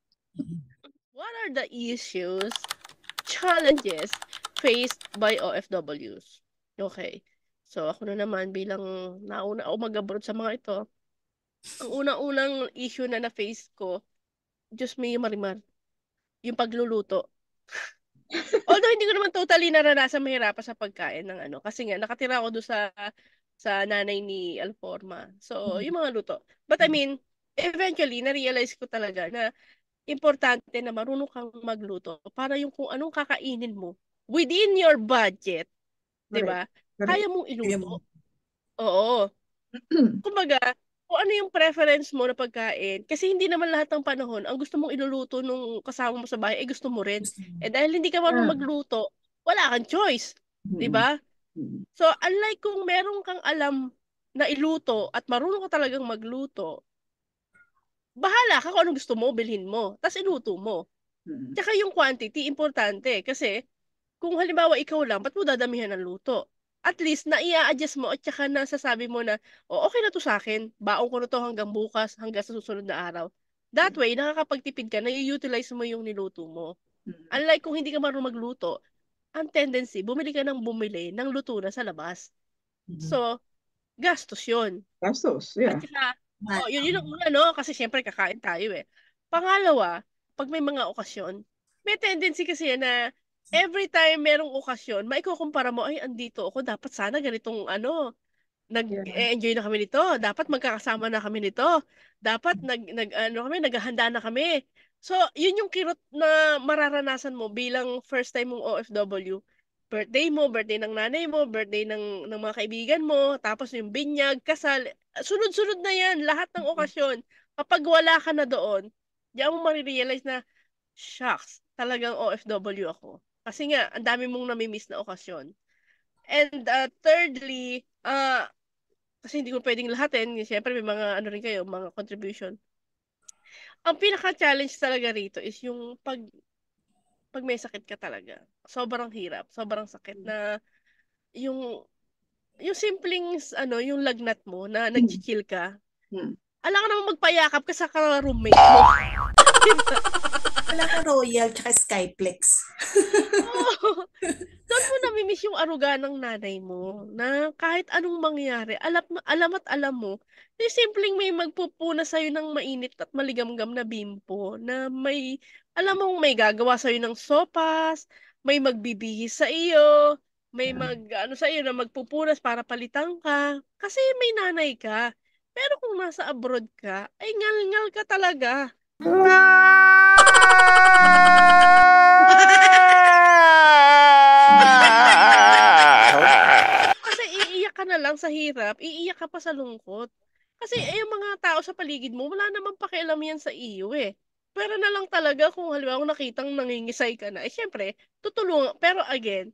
What are the issues, challenges faced by OFWs? Okay. So ako na naman bilang nauna ako mag-abroad sa mga ito. Ang unang-unang issue na na-face ko, Diyos me, Marimar, yung pagluluto. Although hindi ko naman totally naranasan mahirapan sa pagkain ng ano. Kasi nga, nakatira ako doon sa nanay ni Alforma. So, yung mga luto. But I mean, eventually, na-realize ko talaga na importante na marunong kang magluto para yung kung anong kakainin mo within your budget, di ba? Kaya mong iluto. Oo. Kumbaga, kung ano yung preference mo na pagkain, kasi hindi naman lahat ng panahon, ang gusto mong iluluto nung kasama mo sa bahay, gusto mo rin. Eh dahil hindi ka marunong magluto, wala kang choice. Di ba? So, unlike kung meron kang alam na iluto at marunong ka talagang magluto, bahala ka kung anong gusto mo, bilhin mo. Tapos iluto mo. Tsaka yung quantity, importante. Kasi, kung halimbawa ikaw lang, ba't mo dadamihan ng luto? At least, na-i-adjust mo at tsaka nasasabi mo na, oh, okay na to sa akin. Baon ko na to hanggang bukas, hanggang sa susunod na araw. That way, nakakapagtipid ka, na-utilize mo yung niluto mo. Unlike kung hindi ka marunong magluto, ang tendency, bumili ka ng bumili ng luto na sa labas. So, gastos yun. Gastos, yeah. At saka, yun ang una, no? Kasi syempre kakain tayo eh. Pangalawa, pag may mga okasyon, may tendency kasi yan na every time merong okasyon, maikukumpara mo, ay, andito ako, dapat sana ganitong nag-enjoy na kami nito. Dapat magkakasama na kami nito. Dapat naghahanda na kami. So, yun yung kirot na mararanasan mo bilang first time mong OFW. Birthday mo, birthday ng nanay mo, birthday ng mga kaibigan mo, tapos yung binyag, kasal. Sunod-sunod na yan, lahat ng okasyon. Kapag wala ka na doon, diyan mo marirealize na, shucks, talagang OFW ako. Kasi nga, ang dami mong namimiss na okasyon. And thirdly, kasi hindi ko pwedeng lahatin, siyempre may mga ano rin kayo, mga contribution. Ang pinaka-challenge talaga rito is yung pag may sakit ka talaga. Sobrang hirap, sobrang sakit na yung yung simpleng yung lagnat mo na nag-chill ka. Mm. Alam ka naman magpayakap ka sa roommate mo. Diba? Wala kang Royal tsaka Skyplex. Oo. Doon mo namimiss yung aruga ng nanay mo na kahit anong mangyari, alam at alam mo, yung simpleng may magpupuna sa'yo ng mainit at maligamgam na bimpo na alam mong may gagawa sa'yo ng sopas, may magbibihis sa iyo, may ano sa iyo na magpupunas para palitan ka. Kasi may nanay ka. Pero kung nasa abroad ka, ay ngal-ngal ka talaga. Kasi iiyak ka na lang sa hirap, iiyak ka pa sa lungkot. Kasi yung mga tao sa paligid mo, wala namang pakialam yan sa iyo eh. Pero na lang talaga kung halimbawa nakitang nangingisay ka na, eh syempre, tutulungan. Pero again,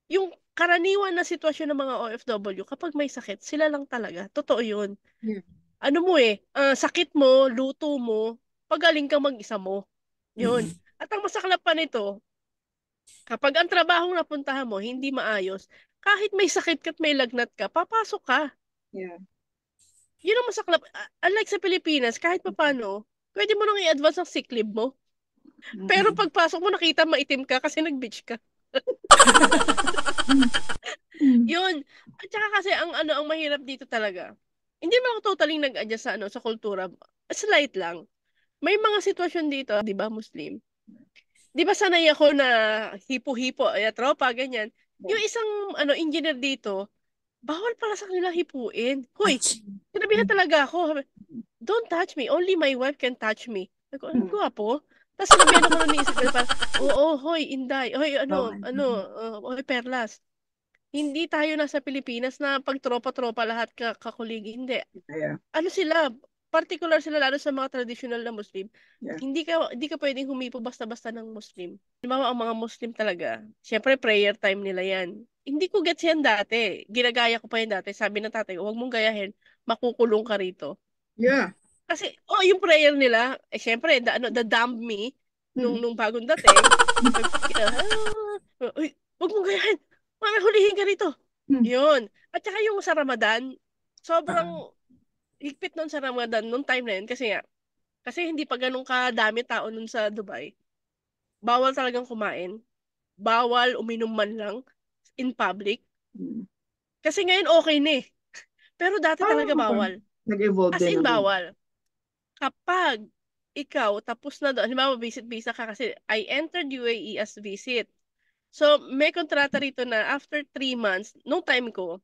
yung karaniwan na sitwasyon ng mga OFW, kapag may sakit, sila lang talaga. Totoo yun. Yeah. Ano mo sakit mo, luto mo, pagaling kang mag-isa mo. Yun. At ang masaklap pa nito, kapag ang trabaho na puntahan mo hindi maayos, kahit may sakit ka at may lagnat ka, papasok ka. Yeah. Yun ang masaklap. Unlike sa Pilipinas, kahit paano, pwede mo nang i-advance ang sick leave mo. Pero pagpasok mo, nakita maitim ka kasi nag-beach ka. Yun. At saka kasi ang mahirap dito talaga. Hindi naman ako totally nag-adjust sa kultura. Slight lang. May mga sitwasyon dito, 'di ba, Muslim? 'Di ba sanay ako na hipo-hipo, tropa, ganyan. Yung isang engineer dito, bawal pala sa kanila hipuin. Hoy, sinabihan talaga ako, sabi, don't touch me, only my wife can touch me. Ako, ang gwapo. Tapos sinabihan ako ni isa parang, oo, hoy, Inday, hoy, hoy, Perlas. Hindi tayo nasa Pilipinas na pag tropa-tropa lahat kakuligi. Hindi. Yeah. Ano sila, particular sila lalo sa mga traditional na Muslim. Yeah. Hindi ka pwedeng humipo basta-basta ng Muslim. Halimbawa, ang mga Muslim talaga, syempre prayer time nila yan. Hindi ko gets yan dati. Ginagaya ko pa yan dati. Sabi ng tatay, huwag mong gayahin, makukulong ka rito. Yeah. Kasi, yung prayer nila, syempre, the damn me, nung bagong dating, huwag mong gayahin, hulihin ka rito. Yun. At saka yung sa Ramadan, sobrang higpit nun sa Ramadan, nung time na yun, kasi hindi pa ganun kadami tao nun sa Dubai. Bawal talagang kumain. Bawal uminom man lang in public. Kasi ngayon okay na eh. Pero dati talaga bawal. Nag-evolve As din in naman. bawal. Kapag ikaw tapos na doon, halimbawa visit visa ka kasi I entered UAE as visit. So, may kontrata rito na after 3 months, nung time ko,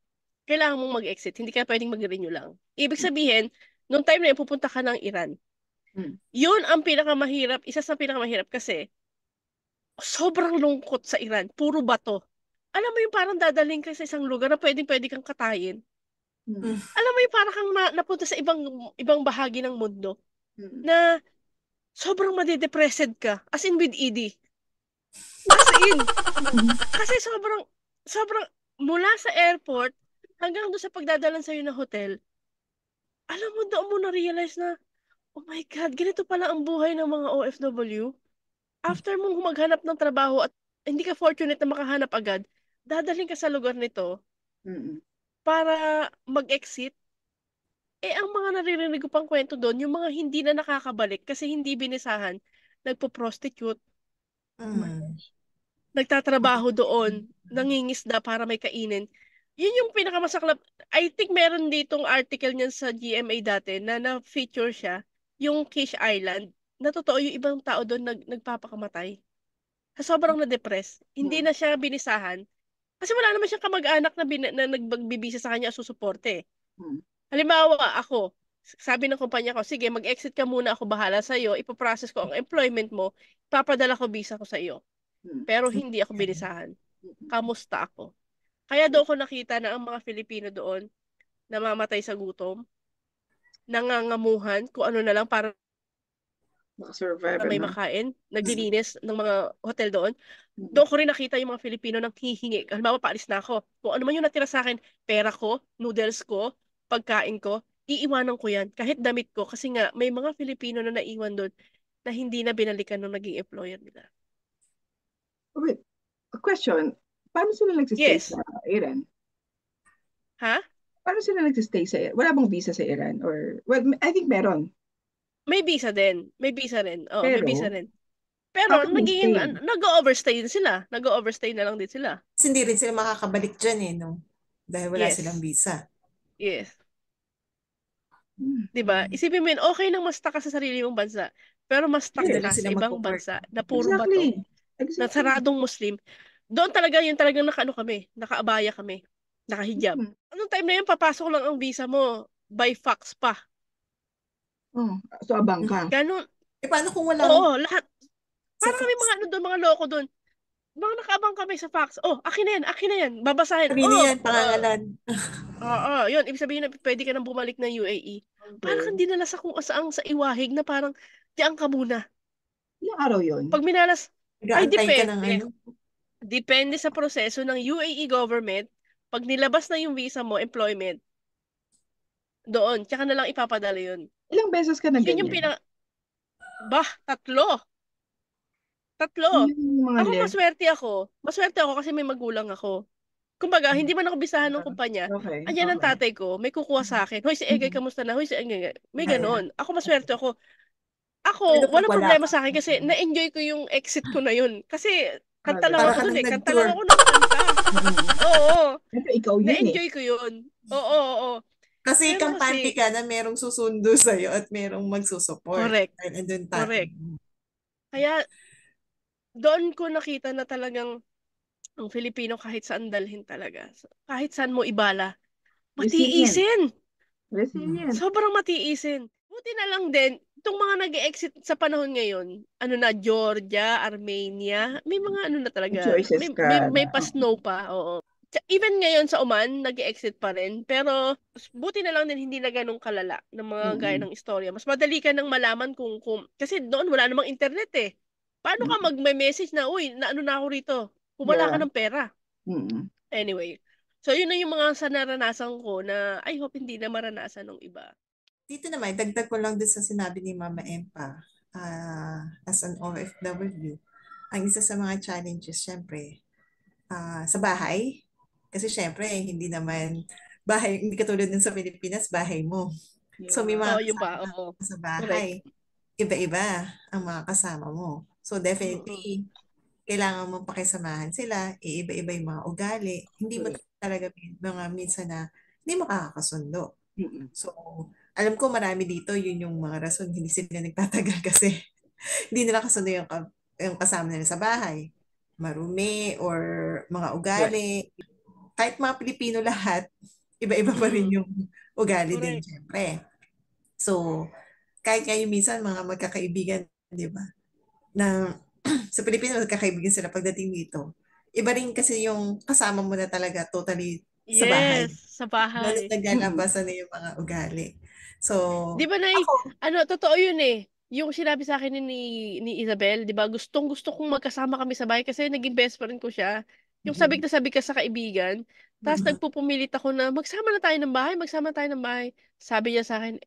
kailangan mong mag-exit. Hindi ka pwedeng mag-renew lang. Ibig sabihin, nung time na yun, pupunta ka ng Iran. Yun ang pinakamahirap, isa sa pinakamahirap kasi sobrang lungkot sa Iran. Puro bato. Alam mo yung parang dadaling ka sa isang lugar na pwedeng-pwede kang katayin. Alam mo yung parang kang napunta sa ibang bahagi ng mundo na sobrang madedepressed ka. As in with ED. As in. Kasi sobrang, mula sa airport hanggang doon sa pagdadalan sa'yo ng hotel, alam mo, doon mo na-realize na, oh my God, ganito pala ang buhay ng mga OFW. After mong maghanap ng trabaho at hindi ka fortunate na makahanap agad, dadaling ka sa lugar nito para mag-exit. Ang mga naririnig ko pang kwento doon, yung mga hindi na nakakabalik kasi hindi binisahan, nagpo-prostitute, nagtatrabaho doon, nangingisda para may kainin. Yun yung pinakamasaklap. I think meron ditong article niyan sa GMA dati na na-feature siya, yung Kish Island, na totoo yung ibang tao doon nagpapakamatay. Sa sobrang na-depress. Hindi na siya binisahan. Kasi wala naman siyang kamag-anak na nagbibisa sa kanya susuporte. Halimbawa, ako, sabi ng kumpanya ko, sige, mag-exit ka muna, ako bahala sa iyo, ipaprocess ko ang employment mo, ipapadala ko visa ko sa iyo. Pero hindi ako binisahan. Kamusta ako? Kaya doon ko nakita na ang mga Filipino doon namamatay sa gutom, nangangamuhan, kung ano na lang para Makasurvive, may ano? makain, naglilinis ng mga hotel doon. Mm. Doon ko rin nakita yung mga Filipino nang hihingi. Halimbawa, paalis na ako. Kung ano man yung natira sa akin, pera ko, noodles ko, pagkain ko, iiwanan ko yan. Kahit damit ko. Kasi nga, may mga Filipino na naiwan doon na hindi na binalikan ng naging employer nila. Wait, a question. Paano sila nagsistay Yes. sa Iran? Ha? Paano sila nagsistay sa Iran? Wala bang visa sa Iran? Or, well, I think meron. May visa din. May visa rin. Oo, may visa Pero, rin. how Pero can they stay? nag-overstay din sila. Nag-overstay na lang din sila. Kasi hindi rin sila makakabalik dyan no? Dahil wala silang Yes. visa. Yes. Hmm. 'Di ba? Isipin mo yun, okay nang mastak ka sa sarili mong bansa, pero mastak Hindi rin ka sa sila ibang mag-work. bansa na puro bato, Exactly. na Exactly. saradong Muslim. Doon talaga yun talagang nakaano kami, nakaabaya kami, nakahijab. Hmm. Anong time na yun, papasok lang ang visa mo by fax pa. Oh, so abang Mm. ka. Ganun. Paano kung walang Oo, lahat. sa Parang kami fax? mga ano doon, mga loko doon. Mga nakaabang kami sa fax. Oh, akin na yan. Babasahin. Sabihin Oh, niyan, pangangalan. yun. Ibig sabihin na pwede ka nang bumalik ng UAE. Parang Okay. hindi na nasa kung saang sa iwahig na parang, diyan ka muna. Ilang araw yun? Pag minalas, ay Nag-aantay ka ng depende. ano. Depende sa proseso ng UAE government. Pag nilabas na yung visa mo, employment, doon, tsaka na lang ipapadala yun. Ilang beses ka na Yun yung ganyan? tatlo. Tatlo. Yung mga Ako left. maswerte ako. Maswerte ako kasi may magulang ako. Kumbaga, hindi man ako bisahan ng kumpanya. Okay, Anyan ang okay. tatay ko, may kukuha sa akin. Hoy, si Egay, Mm. kamusta na? Hoy, si Egay. May Kaya. ganon. Ako maswerte ako. Pero Ako, pag walang wala problema ka, sa akin kasi na-enjoy ko yung exit ko na yun. Kasi kanta lang para Correct. ako ka dun nang eh. Kanta lang ako nag-tour. ng kanta. Mm. Oo. Siyempre, ikaw yun eh. Na-enjoy ko yun. Oo. Kasi Pero kampante kasi, ka na merong susundo sa'yo at merong magsusupport. correct, Dahil andun tayo. correct. Kaya, doon ko nakita na talagang ang Filipino kahit saan dalhin talaga. Kahit saan mo ibala, Resilient. matiisin. Resilient. Sobrang matiisin. Buti na lang din, itong mga nag-exit sa panahon ngayon, ano na, Georgia, Armenia, may mga ano na May talaga, choices ka na. may pa-snow pa, oo. Even ngayon sa Oman, nag-exit pa rin. Pero, buti na lang din hindi na ganun kalala ng mga gaya Mm-mm. ng istorya. Mas madali ka nang malaman kung kasi doon wala namang internet eh. Paano ka Mm. mag-message na, uy, naano na ako rito? Kung wala ka Yeah. ng pera. Mm-mm. Anyway. So, yun na yung mga sa naranasan ko na I hope hindi na maranasan ng iba. Dito naman, dagdag ko lang din sa sinabi ni Mama Empa, as an OFW, ang isa sa mga challenges, syempre, sa bahay. Kasi syempre, hindi naman bahay, hindi katulad din sa Pilipinas, bahay mo. So may Yeah. mga Yun kasama pa, ka oo. sa Correct. bahay, iba-iba ang mga kasama mo. So Mm-mm. definitely, kailangan mong pakisamahan sila, iiba-iba yung mga ugali. Hindi mo Correct. talaga mga minsan na hindi makakasundo. Mm-mm. So, alam ko marami dito, yun yung mga rason, hindi sila nagtatagal kasi hindi nila kasundo yung kasama nila sa bahay. Marumi or mga Correct. ugali. Kahit mga Pilipino lahat, iba-iba pa rin Mm-mm. yung ugali din, Correct. syempre. So, kahit kayo minsan mga magkakaibigan, di ba? Na sa Pilipinas magkakaibigan sila pagdating dito. Iba rin kasi yung kasama mo na talaga totally sa bahay. Yes, sa Lalo bahay. Mm-mm. naglalabasan na yung mga ugali. So, Di ba, Nay? ako, Ano, totoo yun eh. Yung sinabi sa akin ni Isabel, di ba? Gustong-gusto kong magkasama kami sa bahay kasi naging best friend ko siya. Yung sabik mm, na sabik ka sa kaibigan. Tapos mm, nagpupumilit ako na magsama na tayo ng bahay, magsama tayo ng bahay. Sabi niya sa akin,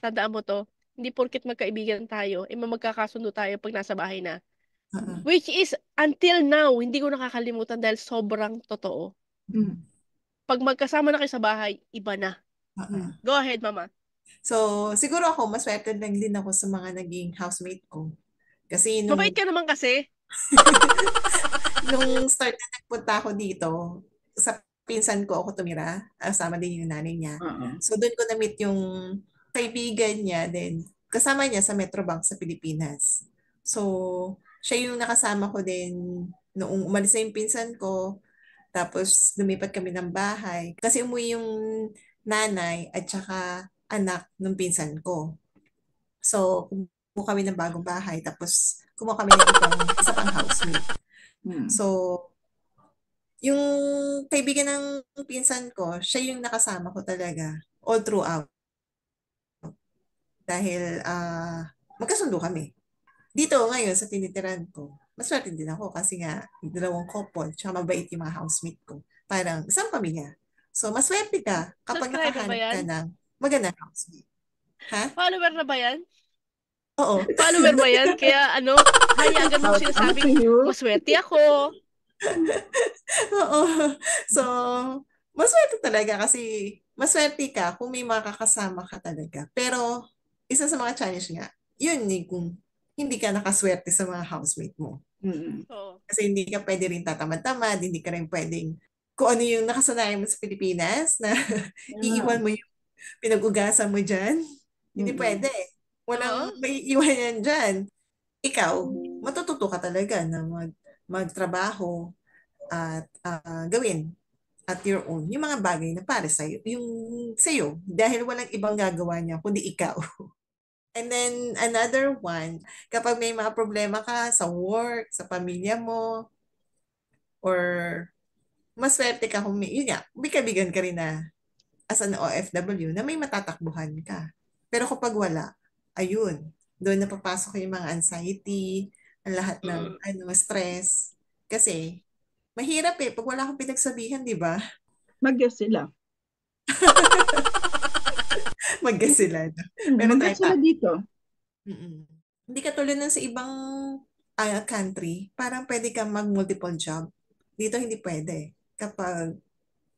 tandaan mo to, hindi porket magkaibigan tayo, magkakasundo tayo pag nasa bahay na. mm, Which is, until now, hindi ko nakakalimutan dahil sobrang totoo. Mm. mm, Pag magkasama na kayo sa bahay, iba na. mm. Go ahead, mama. So, siguro ako, maswerte lang din ako sa mga naging housemate ko. Kasi Mabait ka naman kasi. nung start na nagpunta ako dito, sa pinsan ko ako tumira, kasama din yung nanay niya. Oo. So, doon ko na-meet yung kaibigan niya, then kasama niya sa Metrobank sa Pilipinas. So, siya yung nakasama ko din noong umalis na yung pinsan ko, tapos lumipat kami ng bahay. Kasi umuwi yung nanay at saka anak ng pinsan ko. So, kumuha kami ng bagong bahay, tapos kumuha kami ng isa pang housemate. Mm. So, yung kaibigan ng pinsan ko, siya yung nakasama ko talaga all throughout. Dahil magkasundo kami. Dito ngayon sa tinitiran ko, maswerte din ako kasi nga dalawang couple, tsaka mabait yung mga housemate ko. Parang isang pamilya. So, maswerte ka kapag Subscriber ba nakahanap ka yan? ng magandang housemate. Ha? Follower na ba yan? Oo. Follower ba yan? Kaya hayagan mo Shout out to sinasabing, you. maswerte ako. Oo. So, maswerte talaga kasi maswerte ka kung may makakasama ka talaga. Pero, isa sa mga challenge nga, yun yung kung hindi ka nakaswerte sa mga housemate mo. Mm. Oo. Kasi hindi ka pwede rin tatamad-tamad, hindi ka rin pwedeng kung ano yung nakasanayan mo sa Pilipinas na Yeah. iiwan mo yung pinag-ugasan mo dyan. Hindi Mm-mm. pwede. Oo. Walang may iiwan yan dyan. Ikaw, matututo ka talaga na magtrabaho at gawin at your own yung mga bagay na para sa'yo, yung sa'yo, dahil walang ibang gagawa niya kundi ikaw. And then another one, kapag may mga problema ka sa work, sa pamilya mo, or maswerte ka kung yun nga, may kaibigan ka rin na as an OFW na may matatakbuhan ka. Pero kapag wala, ayun, doon na papasok yung mga anxiety, ang lahat ng Mm. stress. Kasi, mahirap pag wala kang pinagsabihan, di ba? Mag-guess sila. Mag-guess sila. No? Pero tayo Mag-guess pa. sila dito. Mm-mm. Hindi ka tulad ng sa ibang country, parang pwede kang mag-multiple job. Dito hindi pwede. Kapag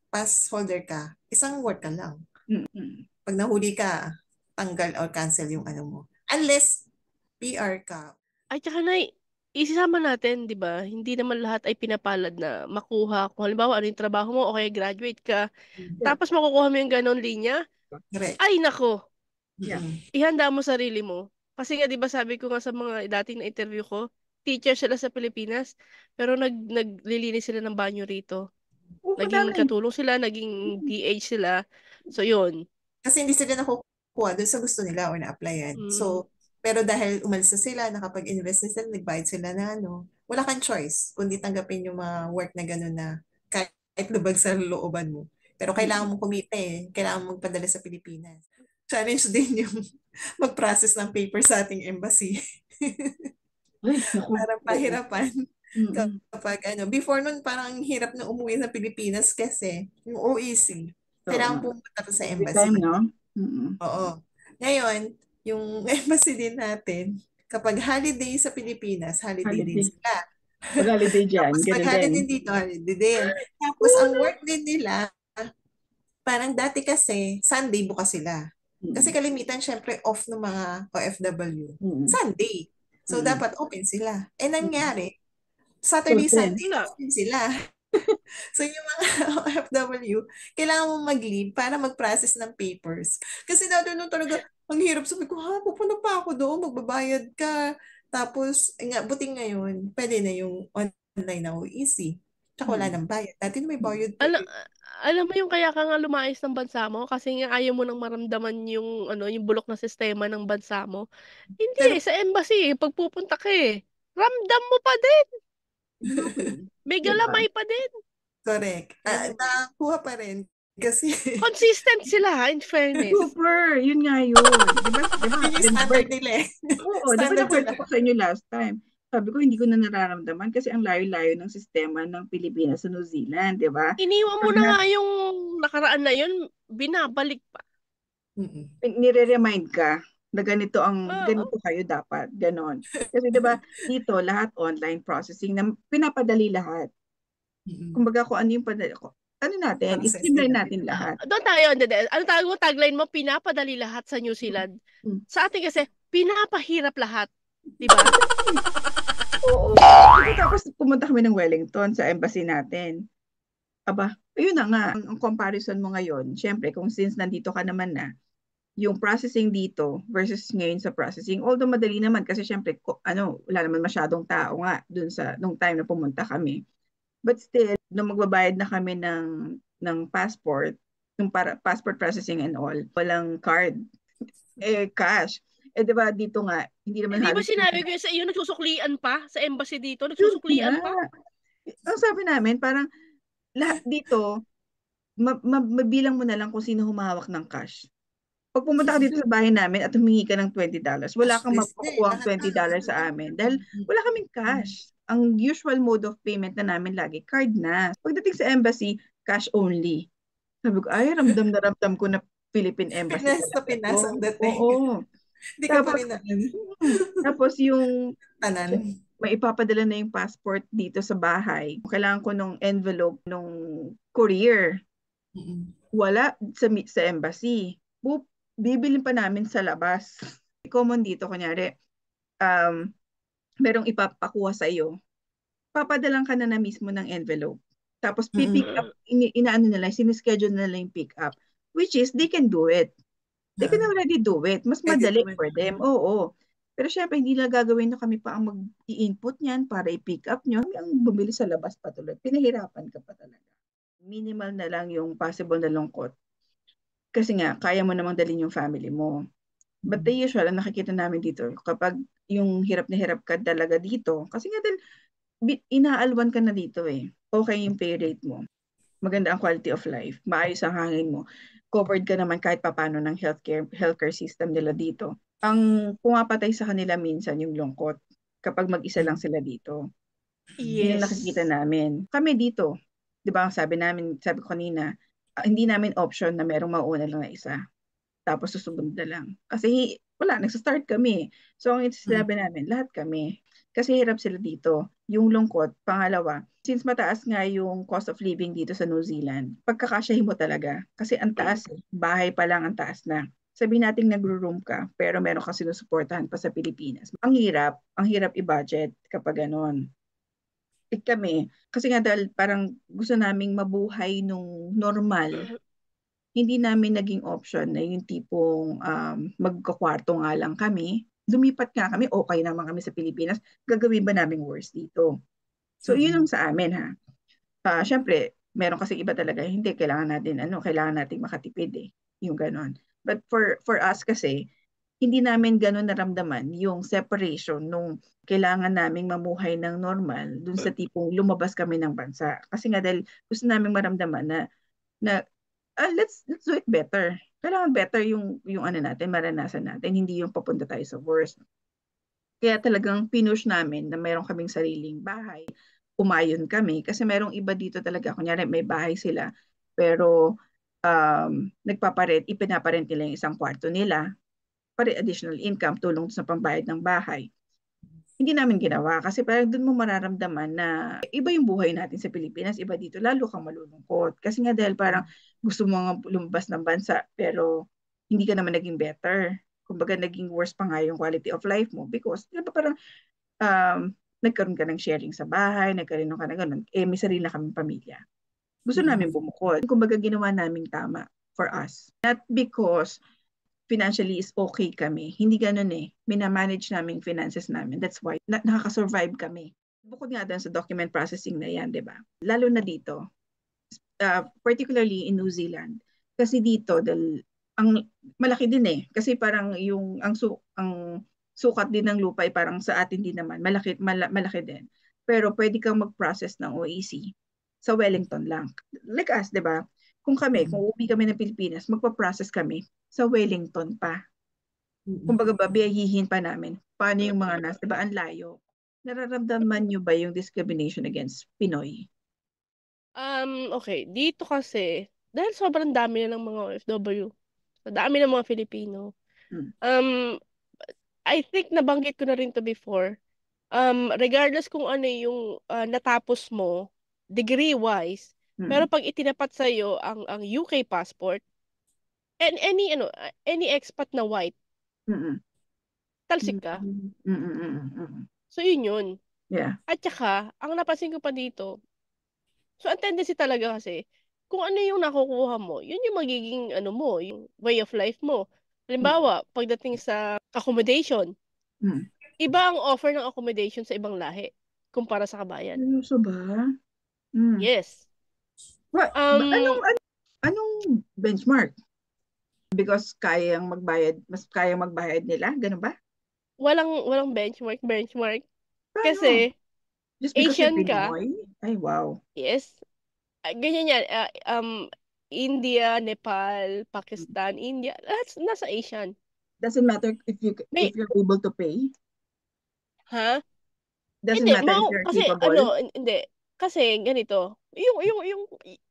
pass holder ka, isang work ka lang. Mm-mm. Pag nahuli ka, tanggal or cancel yung ano mo. Unless PR ka. Ay, tsaka isisama natin, di ba? Hindi naman lahat ay pinapalad na makuha. Kung halimbawa, ano yung trabaho mo, o kaya graduate ka, Yeah. tapos makukuha mo yung ganon linya. Correct. Ay, nako, Yeah. Mm-mm. ihanda mo sarili mo. Kasi nga, di ba sabi ko nga sa mga dating na interview ko, teacher sila sa Pilipinas, pero naglilinis sila ng banyo rito. Oo, Naging madami. katulong sila, naging DH sila. So, yun. Kasi hindi sila nakukuha doon sa gusto nila or na-applyan. Mm, So, pero dahil umalis na sila, nakapag-invest na sila, nagbayad sila na wala kang choice kundi tanggapin yung mga work na gano'n na kahit lubag sa looban mo. Pero kailangan Mm. mong kumita kailangan mong magpadala sa Pilipinas. Challenge din yung mag-process ng paper sa ating embassy. Ay, naku. Parang Oo. pahirapan Mm-mm. kapag before nun parang ang hirap na umuwi sa Pilipinas kasi yung OEC, Oo kailangan nga. pumunta ka sa Every time, embassy. no? Mm-mm. Oo. Ngayon, yung embassy din natin, kapag holiday sa Pilipinas, holiday din Holiday. sila. Pag holiday dyan, Tapos pag ganun din. holiday dito, holiday din. Tapos Oo, ang no? work din nila, parang dati kasi, Sunday bukas sila. Kasi Mm-mm. kalimitan, syempre, off ng mga OFW. Mm-mm. Sunday. So, Mm-mm. dapat open sila. Eh, Mm-mm. nangyari, Saturday, Open. Sunday, wala. off din sila. So, yung mga OFW, kailangan mo mag-leave para mag-process ng papers. Kasi dati nung talaga, ang hirap. Sabi ko, pupunta pa ako doon, magbabayad ka. Tapos, buti ngayon, pwede na yung online na easy. Tsaka wala Mm-mm. nang bayad. Dati na may Mm-mm. bayad pa Alam, eh. alam mo yung kaya ka nga lumayas ng bansa mo kasi nga ayaw mo nang maramdaman yung bulok na sistema ng bansa mo. Pero, Hindi, sa embassy, pag pupunta ka ramdam mo pa din. Exactly. May Diba? galamay pa din. correct. Galamay. Nakakuha pa rin. Kasi, Consistent sila, in fairness. Super! Yun nga yun. Diba, yun yung diba, standard nila eh. oo, di ba Standard nila. nakwento ko sa inyo last time? Sabi ko, hindi ko na nararamdaman kasi ang layo-layo ng sistema ng Pilipinas sa New Zealand, di ba? Iniwan mo na nga yung nakaraan na yun, binabalik pa. Mm-mm. Nire-remind ka na Oo. ganito kayo dapat, ganon. Kasi di ba, dito lahat online processing na pinapadali lahat. Mm-mm. Kumbaga kung ano yung ano natin, Process streamline nila. natin lahat. Doon tayo, hindi. Ano tawag mo, tagline mo, pinapadali lahat sa New Zealand. Mm. Sa atin kasi, pinapahirap lahat. Di ba? Oo. Tapos pumunta kami ng Wellington sa embassy natin. Aba, ayun na nga, ang comparison mo ngayon, syempre kung since nandito ka naman na, yung processing dito versus ngayon sa processing, although madali naman kasi syempre, wala naman masyadong tao nga dun nung time na pumunta kami. But still, nung magbabayad na kami ng passport, yung passport processing and all, walang card, cash. Di ba dito nga, hindi naman Hindi ba halos sinabi ko yun sa iyo, nagsusuklian pa sa embassy dito, yun nga. nagsusuklian pa? Ang sabi namin, parang lahat dito, mabilang mo na lang kung sino humahawak ng cash. Pag pumunta ka dito sa bahay namin at humingi ka ng $20, wala kang Cashless din. makukuha ang Lahat na. $20 sa amin dahil wala kaming cash. Ang usual mode of payment na namin lagi, card na. Pagdating sa embassy, cash only. Sabi ko, ay, ramdam na ramdam ko na Philippine Embassy Pinas na talaga Pinas ang to. dating. Oo. Hindi ka pa Tapos, rin na tapos yung tanan. may ipapadala na yung passport dito sa bahay. Kailangan ko nung envelope nung courier. Wala sa embassy. Bibilin pa namin sa labas. Common dito, kunyari, merong ipapakuha sa iyo. Papadalang ka na mismo ng envelope. Tapos pipick up, inaano nila, sinischedule nila yung pick up. Which is, they can do it. They can already do it. Mas madali for them. Oo. Pero syempre, hindi na gagawin na kami pa ang mag-i-input niyan para i-pick up nyo. Kami ang bumili sa labas pa tuloy. Pinahirapan ka pa talaga. Minimal na lang yung possible na lungkot. Kasi nga, kaya mo namang dalhin yung family mo. But the usual, ang nakikita namin dito, kapag yung hirap na hirap ka talaga dito, kasi nga dahil inaalwan ka na dito eh. Okay yung pay rate mo. Maganda ang quality of life. Maayos ang hangin mo. Covered ka naman kahit papano ng healthcare system nila dito. Ang pumapatay sa kanila minsan yung lungkot kapag mag-isa lang sila dito. Yun yung nakikita Yes. namin. Kami dito, di ba, sabi ko kanina, hindi namin option na merong mauna lang na isa. Tapos susunod na lang. Kasi wala, nagsa-start kami. So ang sinabi namin, lahat kami. Kasi hirap sila dito. Yung lungkot, pangalawa, since mataas nga yung cost of living dito sa New Zealand, pagkakasyahin mo talaga. Kasi ang taas eh. Bahay pa lang ang taas na. Sabihin natin nagro-room ka, pero meron kang sinusuportahan pa sa Pilipinas. Ang hirap i-budget kapag ganon. Kami, kasi nga dahil parang gusto naming mabuhay nung normal, hindi namin naging option na yung tipong magkakwarto nga lang kami. Lumipat nga kami, okay naman kami sa Pilipinas. Gagawin ba namin worse dito? So, yun ang sa amin ha. Siyempre, meron kasi iba talaga, hindi, kailangan natin makatipid eh. Yung ganon. But for us kasi, hindi namin ganon naramdaman yung separation nung kailangan naming mamuhay ng normal dun sa tipong lumabas kami ng bansa. Kasi nga dahil gusto naming maramdaman na let's do it better. Kailangan better yung ano natin, maranasan natin, hindi yung papunta tayo sa worst. Kaya talagang pinush namin na meron kaming sariling bahay. Umayon kami kasi merong iba dito talaga, kunyari may bahay sila, pero ipinaparent nila yung isang kwarto nila para additional income, tulong sa pambayad ng bahay. Hindi namin ginawa kasi parang doon mo mararamdaman na iba yung buhay natin sa Pilipinas, iba dito, lalo kang malulungkot. Kasi nga dahil parang gusto mo nga lumabas ng bansa pero hindi ka naman naging better. Kumbaga naging worse pa nga yung quality of life mo because di ba parang nagkaroon ka ng sharing sa bahay, nagkaroon ka ng ganun, may sarili na kaming pamilya. Gusto namin bumukod. Kumbaga ginawa namin tama for us. Not because financially is okay kami. Hindi ganun eh. Minamanage namin finances namin. That's why nakaka-survive kami. Bukod nga doon sa document processing na yan, di ba? Lalo na dito, particularly in New Zealand. Kasi dito, ang malaki din eh. Kasi parang ang sukat din ng lupa ay parang sa atin din naman. Malaki din. Pero pwede kang mag-process ng OEC sa Wellington lang. Like us, di ba? Kung uuwi kami ng Pilipinas, magpa-process kami sa Wellington pa. Kumbaga babiyahihin pa namin. Paano yung mga diba, ang layo. Nararamdaman nyo ba yung discrimination against Pinoy? Okay. Dito kasi, dahil sobrang dami na ng mga OFW, sa dami ng mga Filipino, I think nabanggit ko na rin to before, regardless kung ano yung natapos mo, degree-wise, pero pag itinapat sa iyo ang UK passport, and any expat na white, talsik ka. So yun. Yeah. At saka, ang napansin ko pa dito, so ang tendency talaga kasi, kung ano yung nakukuha mo, yun yung magiging yung way of life mo. Halimbawa, pagdating sa accommodation, iba ang offer ng accommodation sa ibang lahi kumpara sa kabayan. Seryoso ba? Yes. Anong benchmark? Because mas kayang magbayad nila? Ganun ba? Walang benchmark. Paano? Kasi, Just because you're Asian ka, Pinoy? Ay, wow. yes. Ganyan yan. India, Nepal, Pakistan, India, lahat nasa Asian. Doesn't matter if May, you're able to pay. ha? Doesn't Hindi, matter if you're kasi capable. hindi. Kasi ganito,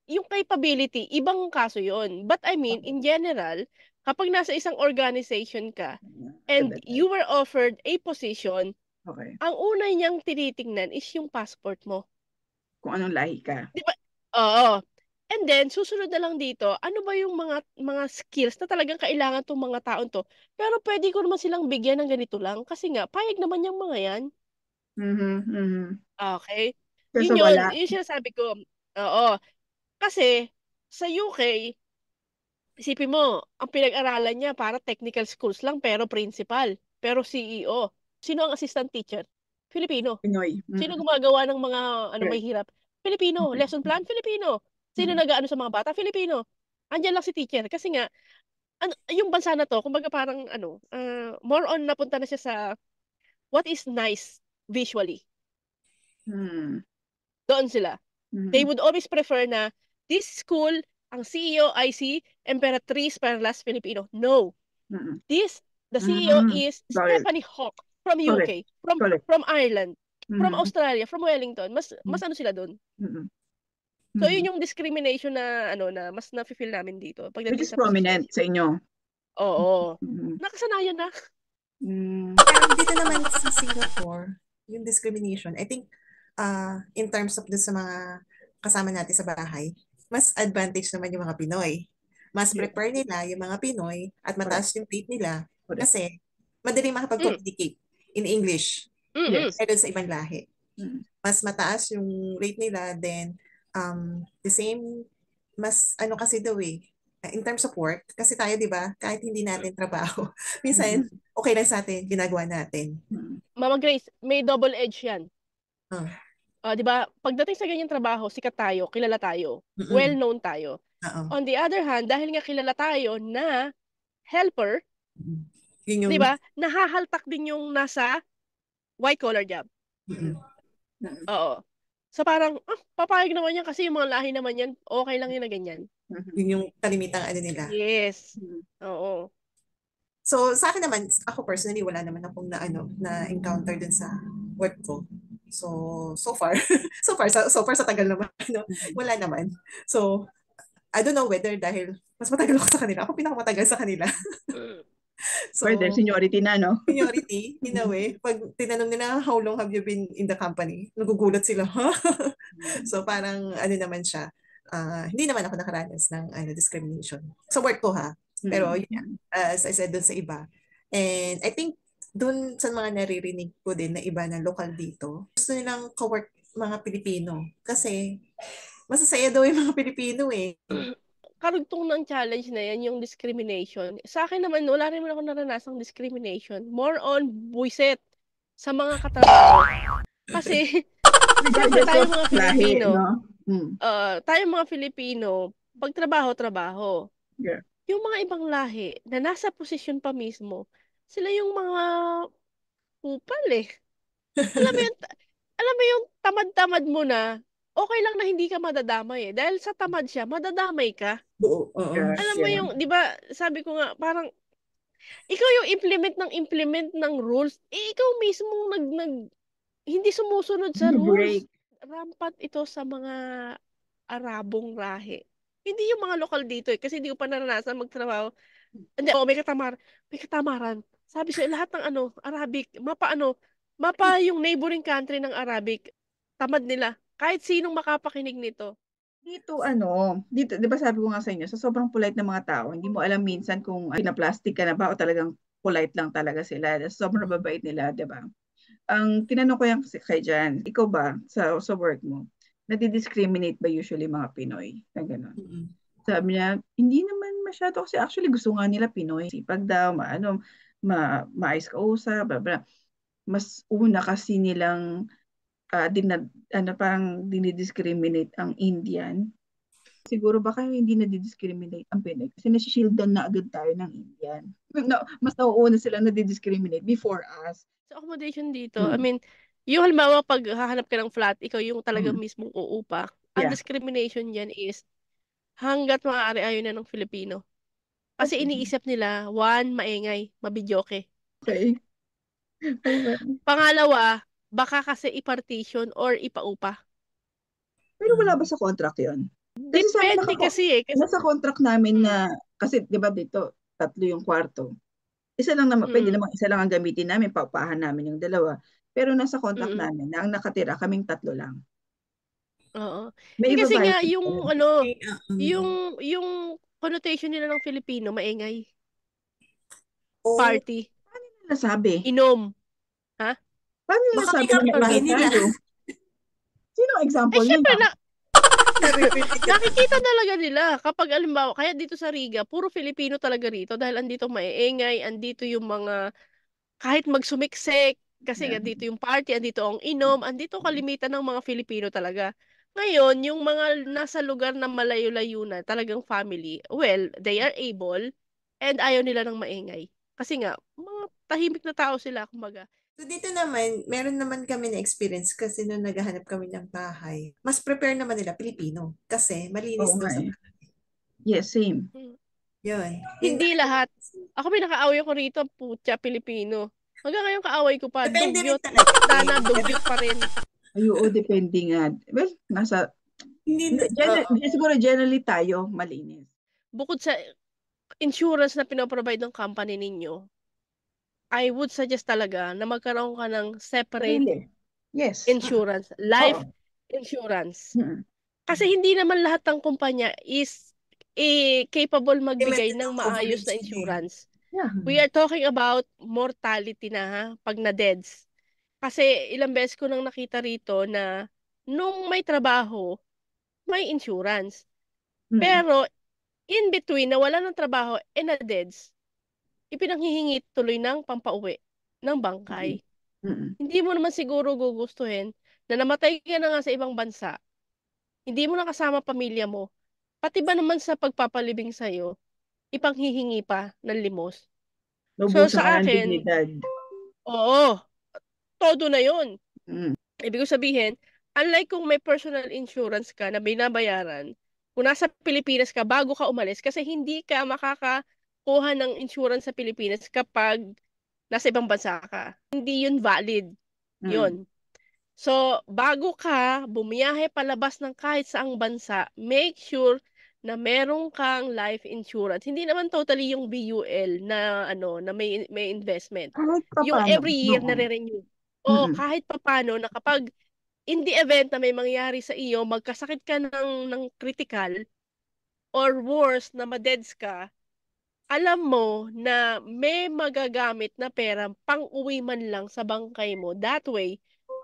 yung capability, ibang kaso yon. But I mean, Okay. in general, kapag nasa isang organization ka and Maganda tayo. you were offered a position, Okay. ang una niyang tinitingnan is yung passport mo. Kung anong lahi ka. Di ba? Oo. And then, susunod na lang dito, ano ba yung mga skills na talagang kailangan tong mga taon to? Pero pwede ko naman silang bigyan ng ganito lang kasi nga, payag naman yung mga yan. Mhm, mhm. Okay? Kasi Yun, wala. yung sinasabi ko. Oo. Kasi, sa UK, isipin mo, ang pinag-aralan niya para technical schools lang pero principal, pero CEO. Sino ang assistant teacher? Filipino. Pinoy. Sino gumagawa ng mga may Correct. hirap? Filipino. Okay. Lesson plan? Filipino. Sino Mhm. nag-aano sa mga bata? Filipino. Andiyan lang si teacher. Kasi nga, yung bansa na to, kumbaga parang more on napunta na siya sa what is nice visually. Mhm. Doon sila. They Mhm. would always prefer na this school, ang CEO ay si Emperatriz Perlas Filipino. No. Mhm. The CEO Mhm. is Got it. Stephanie Hawke from Correct. UK, from Correct. Ireland, from Mhm. Australia, from Wellington. Mas ano sila doon. Mhm. So Mhm. yun yung discrimination na mas nafe-feel namin dito Which pagdating is sa position. prominent sa inyo. Oo. Mhm. Nakasanayan na. Pero dito naman sa Singapore, yung discrimination, I think in terms of dun sa mga kasama natin sa bahay, mas advantage naman yung mga Pinoy. Mas Yeah. prepare nila yung mga Pinoy at Correct. mataas yung rate nila Correct. kasi madaling Mm. makapag-communicate in English Mm. Yes. kaya sa ibang lahi. Mhm. Mas mataas yung rate nila, then the same, mas ano kasi daw in terms of work, kasi tayo, di ba, kahit hindi natin trabaho, minsan, Mhm. okay lang sa atin, ginagawa natin. Mhm. Mama Grace, may double edge yan. Uh, 'Di ba? Pagdating sa ganyang trabaho, sikat tayo, kilala tayo, mm-mm. well-known tayo. Oo. On the other hand, dahil nga kilala tayo na helper, Mm. Yun yung, 'di ba? Nahahaltak din yung nasa white collar job. mm-mm. Mhm. Oo. So parang, papayag naman yan kasi yung mga lahi naman yan, okay lang yun na ganyan. Mhm. Yun yung kalimitang ano nila. Yes. Mhm. Oo. So, sa akin naman, ako personally, wala naman akong na encounter dun sa work ko. So far, so far sa tagal naman, Mhm. wala naman. So, I don't know whether dahil mas matagal ako sa kanila. Ako pinakamatagal sa kanila. Further So, seniority na, no? seniority, in a way, pag tinanong nila, how long have you been in the company? Nagugulat sila, ha? So, parang, ano naman siya, hindi naman ako nakaranas ng discrimination. Sa work ko, ha? Pero, yun, Mhm. as I said, dun sa iba. And I think, dun sa mga naririnig ko din na iba na lokal dito, gusto nilang ka-work mga Pilipino. Kasi, masasaya daw yung mga Pilipino eh. Karugtong ng challenge na yan, yung discrimination. Sa akin naman, wala rin ako naranasang discrimination. More on buwiset sa mga katrabaho. Kasi, siyempre, Regardless tayo of mga lahi, Filipino, no? Mm. tayo mga Filipino, pag trabaho. Yeah. Yung mga ibang lahi na nasa posisyon pa mismo, sila yung mga kupal eh. Alam mo yung, alam mo yung tamad-tamad mo na, okay lang na hindi ka madadamay eh. Dahil sa tamad siya, madadamay ka. Buo, oo. Yeah. Alam mo Yeah. yung, di ba, sabi ko nga, parang, ikaw yung implement ng rules, ikaw mismo hindi sumusunod sa rules. Break. Rampant ito sa mga Arabong lahi. Hindi yung mga lokal dito eh, kasi hindi ko pa naranasan magtrabaho. Hindi, may katamaran. Sabi siya, lahat ng Arabic, mapa yung neighboring country ng Arabic, tamad nila. Kahit sinong makapakinig nito. Dito, di ba sabi ko nga sa inyo, sa sobrang polite ng mga tao, hindi mo alam minsan kung pinaplastic ka na ba o talagang polite lang talaga sila. Sobrang babait nila, di ba? Ang tinanong ko yan kasi kay Jan, ikaw ba sa work mo, nadi-discriminate ba usually mga Pinoy? Na gano'n. Mm-mm. Sabi niya, hindi naman masyado kasi actually gusto nga nila Pinoy. Sipag daw, maayos kausap, blah, blah. Mas una kasi nilang parang dinidiscriminate ang Indian. Siguro baka hindi na-discriminate ang Pinoy kasi nasi-shieldan na agad tayo ng Indian. Mas nauuna silang na-discriminate before us. Sa accommodation dito, I Mm. mean, yung halimbawa pag hahanap ka ng flat, ikaw yung talagang Mm. mismong uupa. Ang Yeah. discrimination yan is, hangga't maaari ayaw na ng Filipino. Kasi Okay. iniisip nila, one, maingay, mabidyoke. Okay. Okay. Pangalawa, baka kasi i-partition or ipaupa. Pero wala ba sa contract yun? Kasi sa amin, Depende kasi eh. Kasi, nasa contract namin mm, na, kasi di ba dito, 3 yung kwarto. Isa lang naman, pwede mm, namang isa lang ang gamitin namin, paupahan namin yung dalawa. Pero nasa contract mm, namin na ang nakatira, kaming 3 lang. oo. May Eh iba kasi ba nga, yun? yung ano, yung connotation nila ng Filipino, maingay. Oh, Party, Nasabi? inom. Ha? Paano nila baka may nasabi na kapitbahay maingay nila. tayo? Sino ang Eh example syempre, nila? nakikita talaga nila kapag alimbawa, kaya dito sa Riga, puro Filipino talaga rito dahil andito maiingay, andito yung mga kahit magsumiksik, kasi Yeah. andito yung party, andito ang inom, andito kalimitan ng mga Filipino talaga. Ngayon, yung mga nasa lugar na malayo-layo na, talagang family, well, they are able and ayaw nila ng maingay. Kasi nga, mga tahimik na tao sila, kumbaga. So dito naman, meron naman kami na experience kasi nung naghahanap kami ng bahay, mas prepare naman nila Pilipino kasi Oo malinis daw nga sa eh. bahay. Yes, same. Hmm. Yun. Yun nga Hindi yung, lahat. Ako pinakaaway ko rito, putya, Pilipino. Hanggang ngayon kaaway ko pa, depende rin dugyot. talaga. Matanda Eh. na, Pero dugyot pa rin. Ay, oo, depende nga. Well, nasa, hindi na, hindi, siguro generally tayo malinis. Bukod sa insurance na pinaprovide ng company ninyo, I would suggest talaga na magkaroon ka ng separate Sarili. Yes. insurance, Oo. life insurance. Mm. Kasi hindi naman lahat ng kumpanya is capable magbigay limited ng ang maayos coverage na nila eh. insurance. Yeah. We are talking about mortality na ha, pag na-deads. Kasi ilang beses ko nang nakita rito na nung may trabaho, may insurance. Mm. Pero in between na wala ng trabaho and na-deads, ipinanghihingi tuloy ng pampauwi ng Mm. bangkay. Mm. Hindi mo naman siguro gugustuhin na namatay ka na nga sa ibang bansa, hindi mo nakasama pamilya mo, pati ba naman sa pagpapalibing sa'yo, ipanghihingi pa ng limos. So Naubusan ka sa ng akin, dignidad. oo, todo na yon. Mm. Ibig ko sabihin, unlike kung may personal insurance ka na binabayaran, kung nasa Pilipinas ka bago ka umalis, kasi hindi ka makakakuha ng insurance sa Pilipinas kapag nasa ibang bansa ka. Hindi yun valid. Mm. Yun. So, bago ka bumiyahe palabas ng kahit saang bansa, make sure na meron kang life insurance. Hindi naman totally yung BUL na ano na may investment. Kahit pa Yung paano. every year Oo. na re-renew. O Mm. kahit papano na kapag in the event na may mangyari sa iyo, magkasakit ka ng critical or worse na madeds ka, alam mo na may magagamit na pera pang-uwi man lang sa bangkay mo. That way,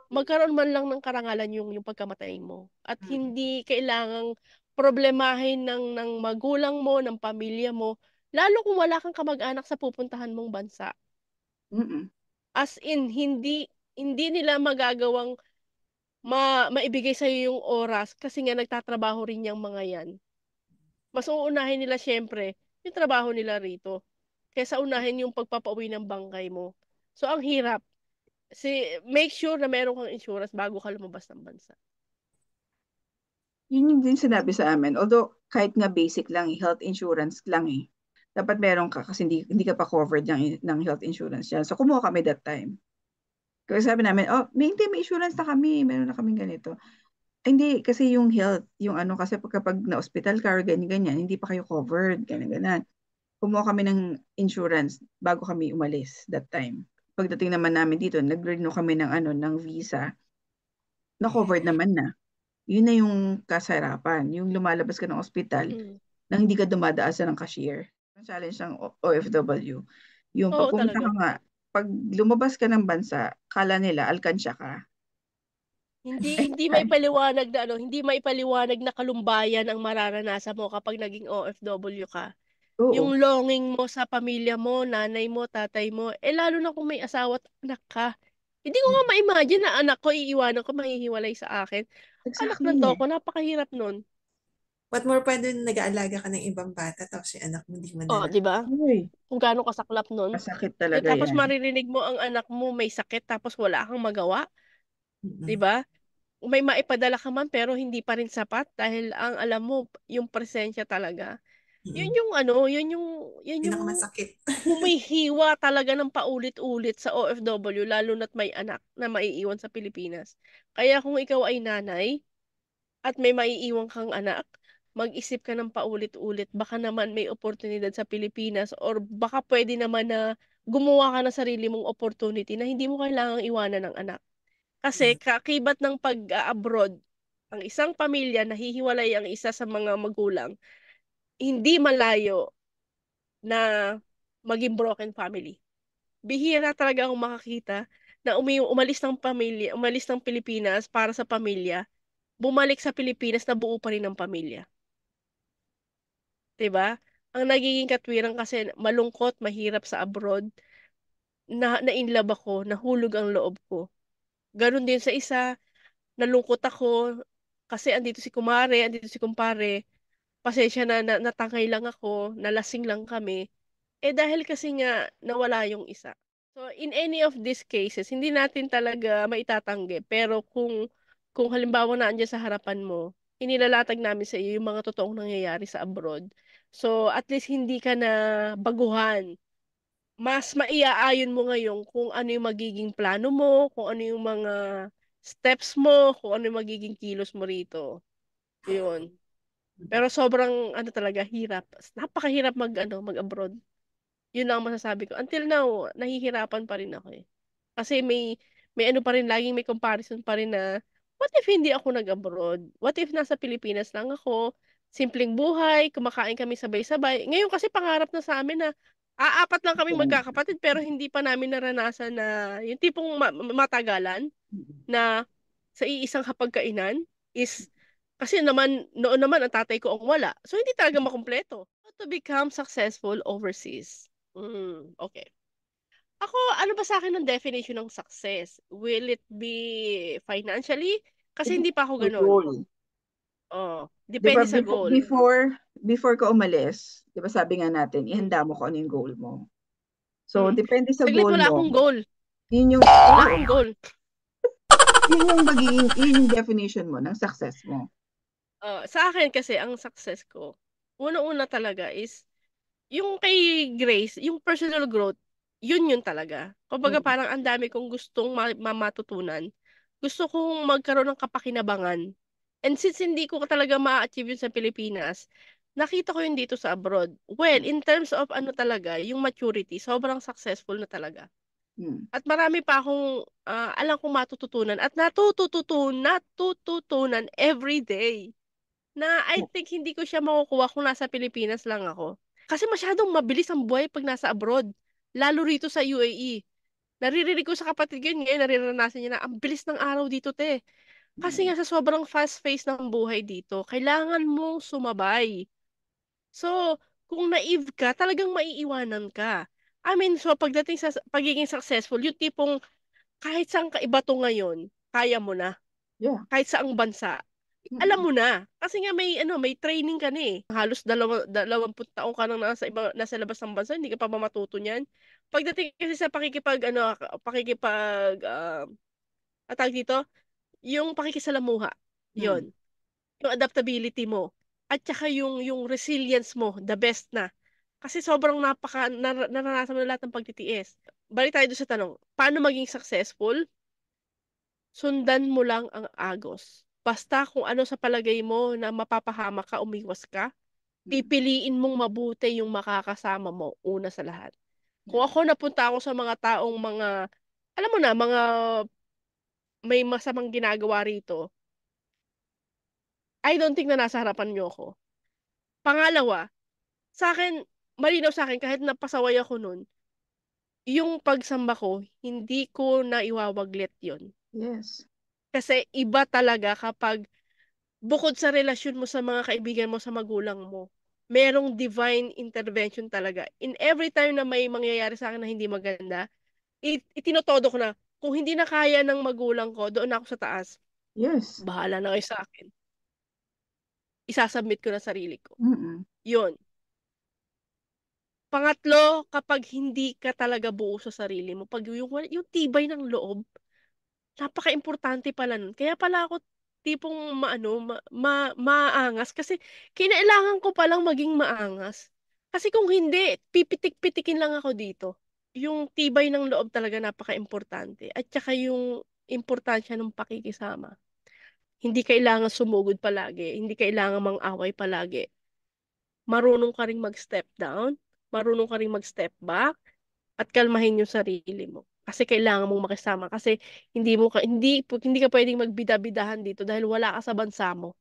magkaroon man lang ng karangalan yung pagkamatay mo. At Mm. hindi kailangang problemahin ng magulang mo, ng pamilya mo, lalo kung wala kang kamag-anak sa pupuntahan mong bansa. Mm. As in, hindi nila magagawang maibigay sa yung oras kasi nga nagtatrabaho rin yung mga yan. Mas uunahin nila syempre yung trabaho nila rito kaysa unahin yung pagpapauwi ng bangkay mo. So, ang hirap. Make sure na meron kang insurance bago ka lumabas ng bansa. Yun yung din sinabi sa amin. Although, kahit nga basic lang, health insurance lang eh. Dapat meron ka kasi hindi ka pa covered ng health insurance yan. So, kumuha kami that time. Kasi sabi namin, oh, may insurance na kami. Meron na kaming ganito. Hindi, kasi yung health, yung ano, kasi kapag na-hospital ka or ganyan-ganyan, hindi pa kayo covered, ganyan-ganyan. Kumuha kami ng insurance bago kami umalis that time. Pagdating naman namin dito, nag-renew kami ng ano, ng visa, na-covered naman na. Yun na yung kasarapan. Yung lumalabas ka ng ospital, Mm. nang hindi ka dumadaan ng cashier. Ang challenge ng OFW. Yung pag Oo pumunta talaga. ka nga, pag lumabas ka ng bansa, kala nila, alkansya ka. Hindi maipaliwanag na ano, hindi maipaliwanag na kalumbayan ang mararanasan mo kapag naging OFW ka. Yung Oo. longing mo sa pamilya mo, nanay mo, tatay mo, eh lalo na kung may asawa at anak ka. Hindi ko nga ma-imagine na anak ko iiwanan ko, mahihiwalay sa akin. Anak ng Exactly. toko, napakahirap nun. what more pa dun nag-aalaga ka ng ibang bata tapos yung anak mo hindi mo Oh, na. di ba? Uy, Kung gaano kasaklap nun. masakit Eh, talaga tapos yan. maririnig mo ang anak mo may sakit tapos wala kang magawa, di Mm-mm. ba? may maipadala ka man pero hindi pa rin sapat dahil ang alam mo, yung presensya talaga. Yun Mm. yung yun yung Pinakamasakit. humihiwa talaga ng paulit-ulit sa OFW lalo na't may anak na maiiwan sa Pilipinas. Kaya kung ikaw ay nanay at may maiiwan kang anak, mag-isip ka ng paulit-ulit. Baka naman may oportunidad sa Pilipinas or baka pwede naman na gumawa ka ng sarili mong opportunity na hindi mo kailangang iwanan ng anak. Kasi Mm. kakibat ng pag-abroad, ang isang pamilya nahihiwalay ang isa sa mga magulang, hindi malayo na maging broken family. Bihira talaga akong makakita na umalis ng Pilipinas para sa pamilya, bumalik sa Pilipinas na buo pa rin ang pamilya. 'Di ba? Ang nagiging katwiran kasi malungkot, mahirap sa abroad, na-inlove ako, nahulog ang loob ko. Ganon din sa isa, nalungkot ako kasi andito si kumare, andito si kumpare. Pasensya na natangay lang ako, nalasing lang kami. Eh dahil kasi nga nawala yung isa. So in any of these cases, hindi natin talaga maitatanggi. Pero kung halimbawa na andyan sa harapan mo, inilalatag namin sa iyo yung mga totoong nangyayari sa abroad. So at least hindi ka na baguhan. Mas maiaayon mo ngayon kung ano yung magiging plano mo, kung ano yung mga steps mo, kung ano yung magiging kilos mo rito. Yun. Pero sobrang ano talaga hirap. Napakahirap mag-abroad. Yun lang ang masasabi ko. Until now, nahihirapan pa rin ako eh. Kasi may ano pa rin, laging may comparison pa rin na, what if hindi ako nag-abroad? What if nasa Pilipinas lang ako? Simpleng buhay, kumakain kami sabay-sabay. Ngayon kasi pangarap na sa amin na aapat lang kaming magkakapatid pero hindi pa namin naranasan na yung tipong matagalan na sa iisang hapagkainan is kasi naman noon naman ang tatay ko ang wala. So hindi talaga makumpleto. How to become successful overseas? Okay. Ako, ano ba sa akin ang definition ng success? Will it be financially? Kasi hindi pa ako Yung ganun. goal. Oh, Di ba depende sa goal. before ka umalis, di ba sabi nga natin, ihanda mo kung ano yung goal mo. So, Hmm. depende sa Saglit, goal wala mo, akong goal. yun yung, Wala akong goal. yun yung definition mo ng success mo. Sa akin kasi, ang success ko, una-una talaga is yung kay Grace, yung personal growth, yun talaga. Kumbaga Mm. parang ang dami kong gustong matutunan. Gusto kong magkaroon ng kapakinabangan. And since hindi ko talaga ma-achieve yun sa Pilipinas, nakita ko yun dito sa abroad. Well, in terms of ano talaga, yung maturity, sobrang successful na talaga. Mm. At marami pa akong alam kong matututunan at natututunan every day na I think hindi ko siya makukuha kung nasa Pilipinas lang ako. Kasi masyadong mabilis ang buhay pag nasa abroad. Lalo rito sa UAE. Naririnig ko sa kapatid ko yun ngayon, nariranasan niya na ang bilis ng araw dito, te. Kasi nga sa sobrang fast pace ng buhay dito, kailangan mong sumabay. So, kung naive ka, talagang maiiwanan ka. I mean, so pagdating sa pagiging successful, yung tipong kahit saan ka ibato ngayon, kaya mo na. Yeah. Kahit saang bansa, alam Mm. mo na. Kasi nga may training ka na eh. Halos 20 taong ka nang nasa labas ng bansa, hindi ka pa ba matuto niyan? Pagdating kasi sa tawag dito, yung pakikisalamuha. Mm. Yon, yung adaptability mo. At saka yung resilience mo, the best na. Kasi sobrang naranasan mo na lahat ng pagtitiis. Balik tayo doon sa tanong, paano maging successful? Sundan mo lang ang agos. Basta kung ano sa palagay mo na mapapahamak ka, umiwas ka, Mm. pipiliin mong mabuti yung makakasama mo, una sa lahat. Kung Yeah. ako napunta ako sa mga taong alam mo na, mga may masamang ginagawa rito, I don't think na nasa harapan niyo ako. Pangalawa, sa akin, malinaw sa akin, kahit napasaway ako nun, yung pagsamba ko, hindi ko na iwawaglit yon. Yes. Kasi iba talaga kapag bukod sa relasyon mo sa mga kaibigan mo, sa magulang mo, merong divine intervention talaga. In every time na may mangyayari sa akin na hindi maganda, itinotodo ko na, kung hindi na kaya ng magulang ko, doon ako sa taas. Yes. Bahala na kayo sa akin. Isasubmit ko na sarili ko. Mm. Yun. Pangatlo, kapag hindi ka talaga buo sa sarili mo, pag yung tibay ng loob, napaka-importante pala nun. Kaya pala ako tipong maangas kasi kinailangan ko palang maging maangas. Kasi kung hindi, pipitik-pitikin lang ako dito. Yung tibay ng loob talaga napaka-importante. At saka yung importansya ng pakikisama. Hindi kailangan sumugod palagi. Hindi kailangan mang-away palagi. Marunong ka ring mag-step down. Marunong ka ring mag-step back. At kalmahin yung sarili mo. Kasi kailangan mong makisama. Kasi hindi ka pwedeng magbida-bidahan dito dahil wala ka sa bansa mo.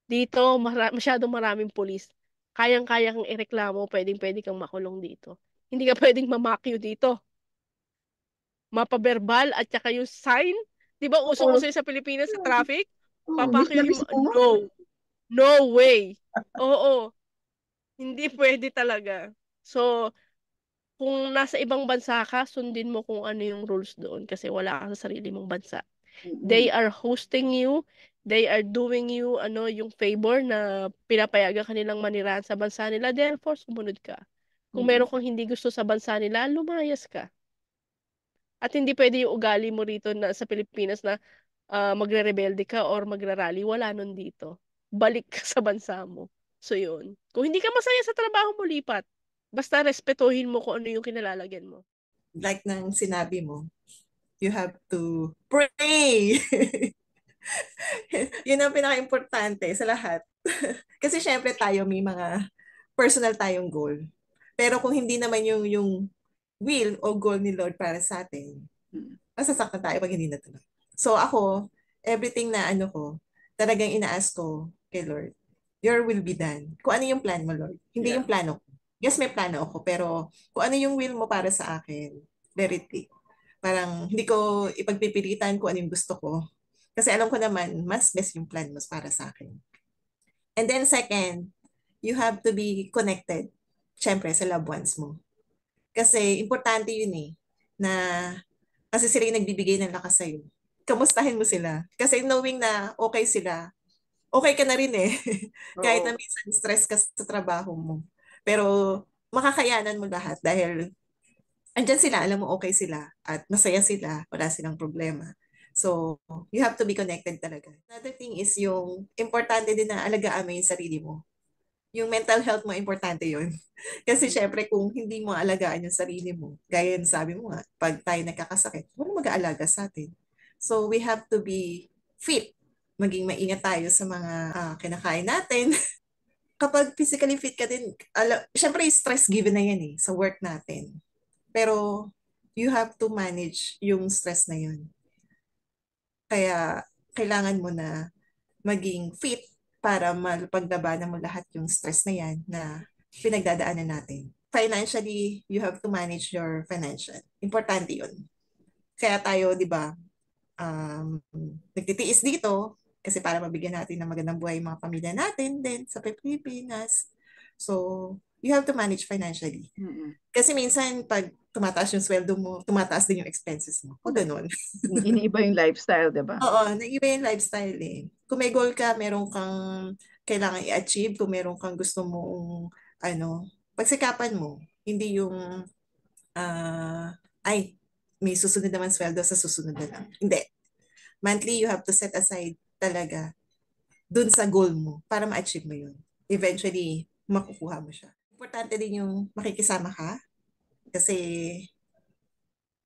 Dito, masyadong maraming pulis. Kayang-kaya kang ireklamo, pwedeng-pwede kang makulong dito. Hindi ka pwedeng mamakyo dito. Mapaberbal at saka yung sign. Di ba Oo. usong-uso yun sa Pilipinas sa traffic? Oo, miss na Papakyuhin miss mo. mo. No. No way. Oo. Hindi pwede talaga. So, kung nasa ibang bansa ka, sundin mo kung ano yung rules doon kasi wala ka sa sarili mong bansa. They Mm-mm. are hosting you, they are doing you yung favor na pinapayagan kanilang manirahan sa bansa nila, therefore sumunod ka. Kung Mm-mm. meron kang hindi gusto sa bansa nila, lumayas ka. At hindi pwede yung ugali mo rito na sa Pilipinas na magre-rebelde ka or magrarally, wala nun dito. Balik ka sa bansa mo. So yun. Kung hindi ka masaya sa trabaho mo, lipat. Basta respetuhin mo kung ano yung kinalalagyan mo. Like nang sinabi mo, you have to pray. Yun ang pinaka-importante sa lahat. Kasi syempre tayo may mga personal tayong goal. Pero kung hindi naman yung will o goal ni Lord para sa atin, Mm. masasaktan tayo pag hindi natuloy. So ako, everything na ano ko, talagang ina-ask ko kay Lord, your will be done. Kung ano yung plan mo, Lord. Hindi Yeah. yung plano ko. Yes, may plano ako, pero kung ano yung will mo para sa akin, let it be. Parang hindi ko ipagpipilitan kung ano yung gusto ko. Kasi alam ko naman, mas best yung plan mo para sa akin. And then second, you have to be connected, syempre, sa loved ones mo. Kasi importante yun eh, na kasi sila yung nagbibigay ng lakas sa'yo. Kamustahin mo sila. Kasi knowing na okay sila, okay ka na rin eh. Kahit na Oo. minsan stress ka sa trabaho mo. Pero makakayanan mo lahat dahil andyan sila, alam mo okay sila at masaya sila, wala silang problema. So, you have to be connected talaga. Another thing is yung importante din na alagaan mo yung sarili mo. Yung mental health mo, importante yun. Kasi syempre, kung hindi mo alagaan yung sarili mo, gaya ng sabi mo nga, pag tayo nagkakasakit, walang mag-aalaga sa atin. So, we have to be fit. Maging maingat tayo sa mga kinakain natin. Kapag physically fit ka din, syempre, stress given na yan eh, sa work natin. Pero, you have to manage yung stress na yun. Kaya, kailangan mo na maging fit para mapaglabanan mo lahat yung stress na yan na pinagdadaanan natin. Financially, you have to manage your financial. Importante yun. Kaya tayo, di ba, nagtitiis dito kasi para mabigyan natin ng magandang buhay yung mga pamilya natin din sa Pilipinas. So, you have to manage financially. Mm-mm. Kasi minsan, pag tumataas yung sweldo mo, tumataas din yung expenses mo. O ganun. Iniiba yung lifestyle, di ba? Oo, nag-iba yung lifestyle eh. Kung may goal ka, meron kang kailangan i-achieve, kung meron kang gusto mong, pagsikapan mo. Hindi yung, ay, may susunod naman sweldo sa susunod na lang. Hindi. Monthly, you have to set aside talaga dun sa goal mo para ma-achieve mo yun. Eventually, makukuha mo siya. Importante din yung makikisama ka kasi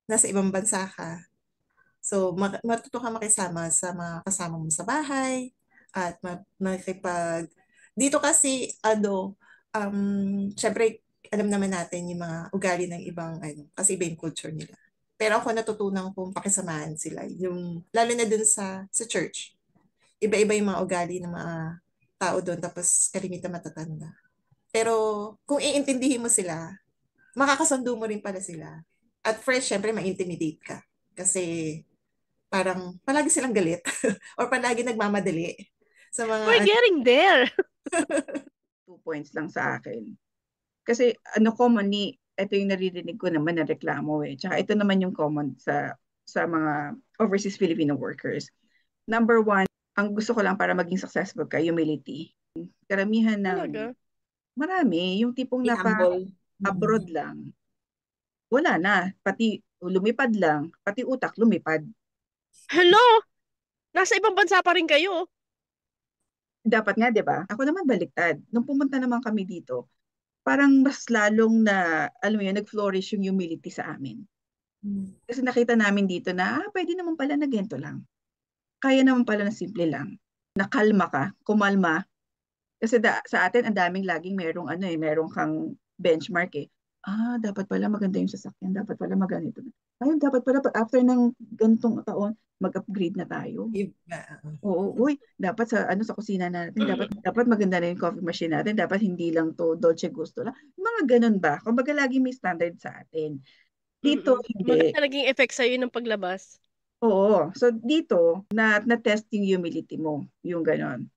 nasa ibang bansa ka. So, matuto ka makisama sa mga kasama mo sa bahay at makipag... Dito kasi, syempre, alam naman natin yung mga ugali ng ibang, kasi iba yung culture nila. Pero ako natutunan kong pakisamahan sila. Yung, lalo na dun sa church. Iba-iba yung mga ugali ng mga tao doon, tapos kalimitan matatanda. Pero kung iintindihin mo sila, makakasundo mo rin pala sila. At first, syempre, ma-intimidate ka. Kasi parang palagi silang galit or palagi nagmamadali sa We're mga getting there. 2 points lang sa akin. Kasi commonly, ito yung naririnig ko naman na reklamo eh. Tsaka ito naman yung common sa mga overseas Filipino workers. Number one, ang gusto ko lang para maging successful ka, humility. Karamihan Talaga. ng marami, yung tipong be humble. abroad lang. Wala na. Pati lumipad lang, pati utak lumipad. Hello? Nasa ibang bansa pa rin kayo. Dapat nga, 'di ba? Ako naman baliktad. Nung pumunta naman kami dito, parang mas lalong na, alam mo yun, nag-flourish yung humility sa amin. Mm. Kasi nakita namin dito na, pwede naman pala na ganito lang. Kaya naman pala na simple lang. Nakalma ka, kumalma. Kasi sa atin, ang daming laging merong merong kang benchmark eh. Dapat pala maganda yung sasakyan. Dapat pala maganito. Ayun, dapat pala after ng ganitong taon, mag-upgrade na tayo. Iba. Oo, uy, dapat sa kusina natin, dapat maganda na yung coffee machine natin, dapat hindi lang to dolce gusto lang. Mga ganun ba? Kumbaga lagi may standard sa atin. Dito hindi. Maganda naging effect sa'yo ng paglabas. Oo. So dito na-test yung humility mo, yung ganon.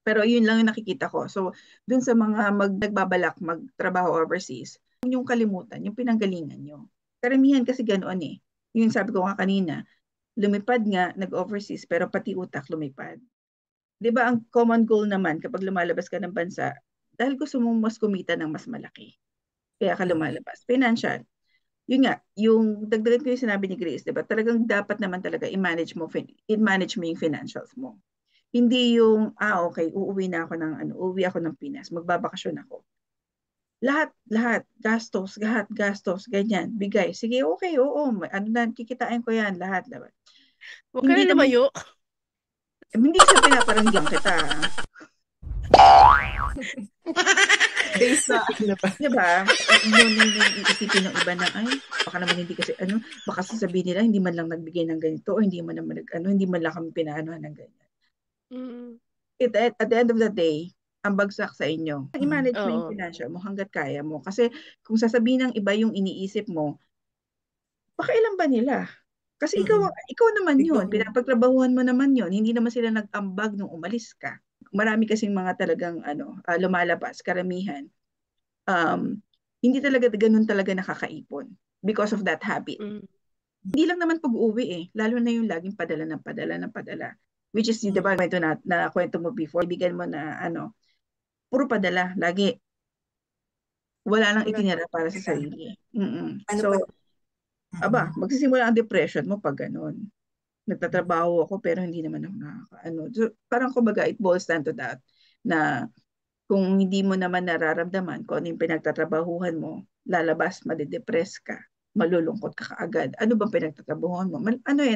Pero yun lang yung nakikita ko. So dun sa mga nagbabalak magtrabaho overseas, yung kalimutan, yung pinanggalingan nyo. Karamihan kasi ganoon eh. Yung sabi ko nga kanina, lumipad nga, nag-overseas, pero pati utak lumipad. 'Di ba ang common goal naman kapag lumalabas ka ng bansa, dahil gusto mong mas kumita ng mas malaki. Kaya ka lumalabas. Financial. Yun nga, yung dagdagan ko yung sinabi ni Grace, 'di ba? Talagang dapat naman talaga i-manage mo yung financials mo. Hindi yung, okay, uuwi ako ng Pinas, magbabakasyon ako. Lahat, gastos, ganyan, bigay. Sige, okay, oo, kikitain ko yan, lahat. Diba? Huwag ka Hindi na naman, lumayo. hindi sa pinaparanggang kita. Based sa ano pa. Di ba? Noon iisipin ng iba na, baka naman hindi kasi, baka sasabihin nila, hindi man lang nagbigay ng ganito, o hindi man naman, hindi man lang kami pinaanohan ng ganyan. Mm. At the end of the day, ang bagsak sa inyo. I-manage mo yung Oo. financial mo hanggat kaya mo. Kasi kung sasabihin ng iba yung iniisip mo, pakailan ba nila? Kasi ikaw naman yun, pinapagtrabahuhan mo naman yun, hindi naman sila nag-ambag nung umalis ka. Marami kasing mga talagang lumalabas, karamihan. Hindi talaga ganun talaga nakakaipon because of that habit. Mm. Hindi lang naman pag-uwi eh, lalo na yung laging padala ng padala ng padala. Which is, di ba, kwento na kwento mo before, bigyan mo na puro padala, lagi. Wala nang Wala. itinira para sa sarili. Ano pa? So, magsisimula ang depression mo pag ganun. Nagtatrabaho ako pero hindi naman ako nakakaano. So, parang kumbaga it boils down to that na kung hindi mo naman nararamdaman kung ano yung pinagtatrabahuhan mo, lalabas, madidepress ka, malulungkot ka kaagad. Ano bang pinagtatrabahuhan mo?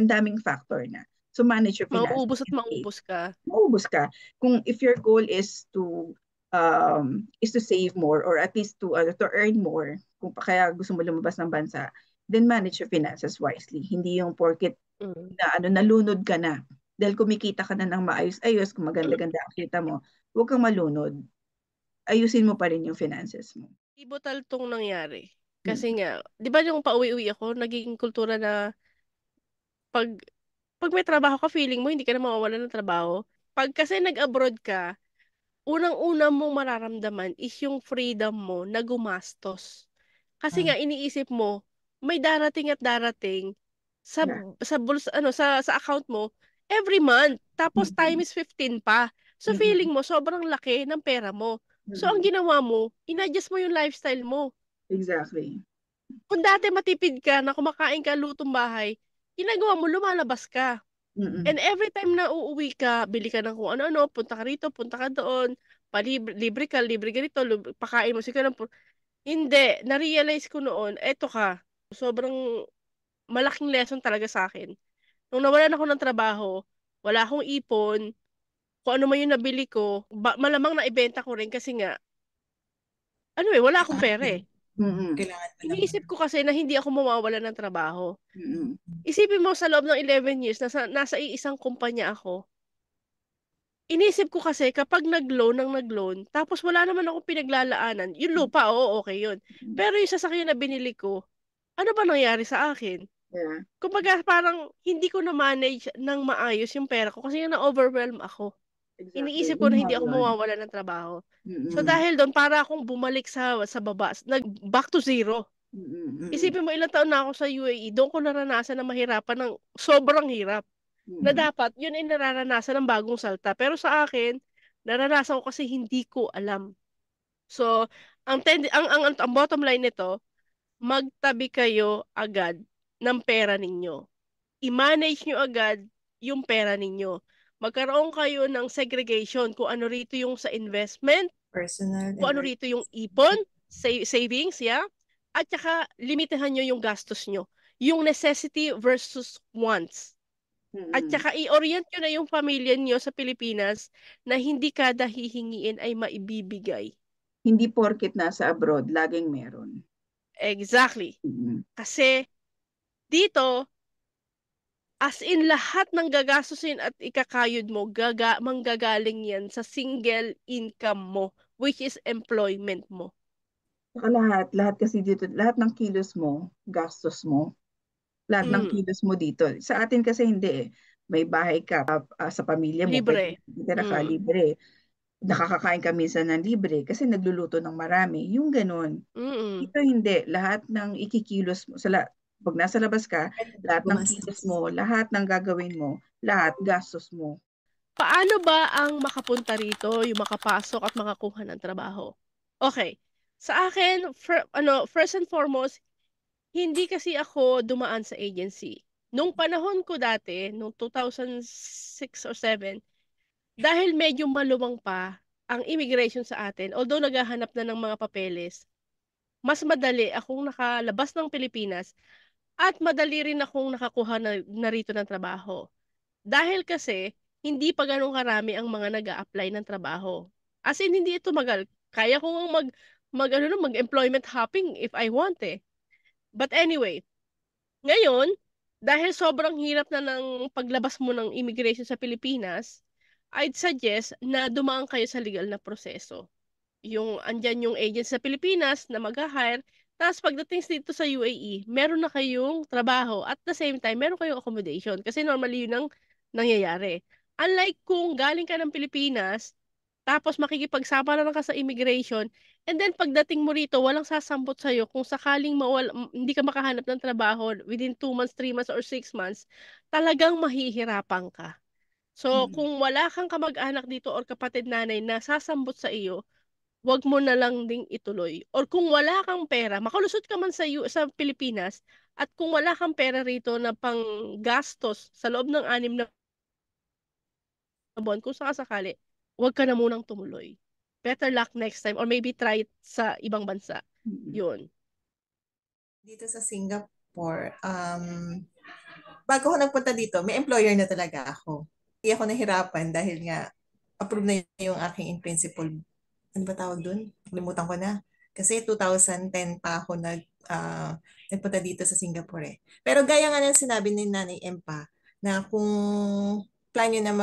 Daming factor na. So manage your finances. Mauubos at maubos ka. Maubos ka. Kung if your goal is to save more or at least to earn more, kung kaya gusto mo lumabas ng bansa, then manage your finances wisely. Hindi yung porket Mm. nalunod ka na. Dahil kumikita ka na ng maayos-ayos, kung maganda-ganda ang kita mo, huwag kang malunod. Ayusin mo pa rin yung finances mo. Pivotal tong nangyari. Kasi nga, di ba yung pauwi-uwi ako, naging kultura na pag, pag may trabaho ka, feeling mo hindi ka na mawawalan ng trabaho. Pag kasi nag-abroad ka, unang-una mong mararamdaman is yung freedom mo na gumastos. Kasi nga iniisip mo, may darating at darating sa Yeah. sa bulsa, sa account mo every month. Tapos Mm-mm. times 15 pa. So Mm-mm. feeling mo sobrang laki ng pera mo. So ang Mm-mm. ginawa mo, inadjust mo yung lifestyle mo. Exactly. Kung dati matipid ka na kumakain ka lutong bahay, ginagawa mo lumalabas ka. Mm-mm. And every time na uuwi ka, bili ka ng kung ano-ano, punta ka rito, punta ka doon, libre ganito, pakain mo si ka hindi, na-realize ko noon, eto ka, sobrang malaking lesson talaga sa akin. Nung nawalan ako ng trabaho, wala akong ipon, kung ano man yung nabili ko, malamang na ibenta ko rin kasi nga, wala akong pera eh. Mm-mm. Kailangan mo naman. Iniisip ko kasi na hindi ako mawawalan ng trabaho. Mm-mm. Isipin mo sa loob ng 11 years, nasa iisang kumpanya ako. Inisip ko kasi kapag nag-loan, tapos wala naman akong pinaglalaanan, yung lupa, oo, okay yun. Pero yung sasakyan na binili ko, ano ba nangyari sa akin? Yeah. Kumbaga parang hindi ko na-manage ng maayos yung pera ko kasi na-overwhelm ako. Exactly. Iniisip ko Yun na nga hindi ako yun. mawawala ng trabaho. So Mm-mm. dahil doon, para akong bumalik sa baba, back to zero. Mm-mm. Isipin mo, ilang taon na ako sa UAE, doon ko naranasan na mahirapan ng sobrang hirap. Na Mm-mm. dapat, yun ay nararanasan ng bagong salta. Pero sa akin, naranasan ko kasi hindi ko alam. So, ang bottom line nito, magtabi kayo agad ng pera ninyo. I-manage nyo agad yung pera ninyo. Magkaroon kayo ng segregation kung ano rito yung sa investment, Personal kung ano rito yung ipon, savings, yeah? At saka limitahan nyo yung gastos nyo. Yung necessity versus wants. At Mm. saka i-orient nyo na yung pamilya nyo sa Pilipinas na hindi kada hihingiin ay maibibigay. Hindi porket nasa abroad, laging meron. Exactly. Mm. Kasi dito, as in lahat ng gagastusin at ikakayod mo, manggagaling yan sa single income mo, which is employment mo. Saka lahat kasi dito, lahat ng kilos mo, gastos mo, lahat ng Mm, kilos mo dito. Sa atin kasi hindi eh. May bahay ka sa pamilya mo, pwede libre. tira ka Mm, libre. Nakakakain ka minsan ng libre kasi nagluluto ng marami. Yung ganun. mm. Dito hindi. Lahat ng ikikilos mo, pag nasa labas ka, lahat ng kilos gumastos. mo, lahat ng gagawin mo, lahat gastos mo. Paano ba ang makapunta rito, yung makapasok at makakuha ng trabaho? Okay. Sa akin, first and foremost, hindi kasi ako dumaan sa agency. Nung panahon ko dati, nung 2006 or 7, dahil medyo maluwang pa ang immigration sa atin, although naghahanap na ng mga papeles, mas madali akong nakalabas ng Pilipinas at madali rin akong nakakuha na rito ng trabaho. Dahil kasi, hindi pa ganun karami ang mga nag apply ng trabaho. As in, hindi ito magal. Kaya ko nga mag-employment hopping if I want eh. But anyway, ngayon, dahil sobrang hirap na ng paglabas mo ng immigration sa Pilipinas, I'd suggest na dumaan kayo sa legal na proseso. Yung andyan yung agent sa Pilipinas na mag-hire, tapos pagdating dito sa UAE, meron na kayong trabaho at the same time, meron kayong accommodation kasi normally yun ang nangyayari. Unlike kung galing ka ng Pilipinas, tapos makikipagsama na lang ka sa immigration, and then pagdating mo rito, walang sasambot sa'yo kung sakaling hindi ka makahanap ng trabaho within 2 months, 3 months, or 6 months, talagang mahihirapan ka. So, Mm. kung wala kang kamag-anak dito or kapatid nanay na sasambot sa iyo, wag mo na lang ding ituloy. Or kung wala kang pera, makalusot ka man sa Pilipinas, at kung wala kang pera rito na pang gastos sa loob ng 6 na buwan, kung sakasakali, wag ka na munang tumuloy. Better luck next time or maybe try it sa ibang bansa. Mm. Yun. Dito sa Singapore, bago ako nagpunta dito, may employer na talaga ako. Hindi ako nahirapan dahil nga approve na yung aking in principle. Ano ba tawag dun? Limutan ko na. Kasi 2010 pa ako nagpunta dito sa Singapore eh. Pero gaya nga ng sinabi ni Nanay Empa, na kung plan nyo na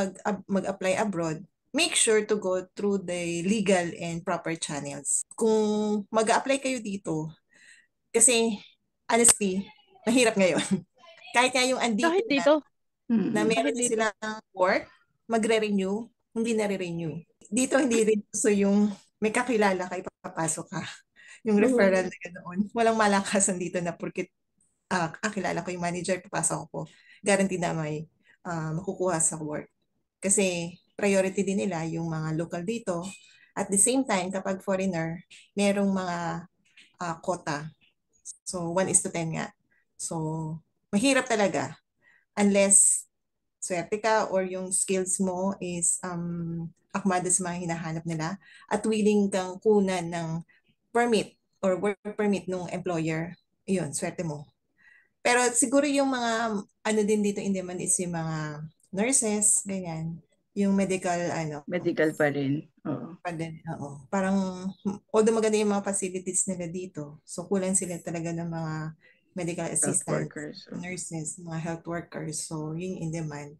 mag-apply abroad, make sure to go through the legal and proper channels. Kung mag-apply kayo dito, kasi honestly, mahirap ngayon. Kahit nga yung andito Kahit dito, na Mm. meron kahit na dito. silang work, magre-renew, hindi na-renew. Dito hindi rin so yung may kakilala kayo, papasok ka. Yung referral na ganoon. Walang malakasan dito na porque kakilala ko yung manager, papasok ko. Guaranteed na may makukuha sa work. Kasi priority din nila yung mga local dito. At the same time, kapag foreigner, merong mga quota. So, 1:10 nga. So, mahirap talaga unless swerte ka or yung skills mo is akmada sa mga hinahanap nila at willing kang kunan ng permit or work permit ng employer, yun, swerte mo. Pero siguro yung mga ano din dito in demand is yung mga nurses, ganyan. Yung medical Medical pa rin. Oo. pa din, oo. Parang although maganda yung mga facilities nila dito, so kulang sila talaga ng mga medical Health assistants, workers. Oo. nurses, mga health workers. So yun in demand.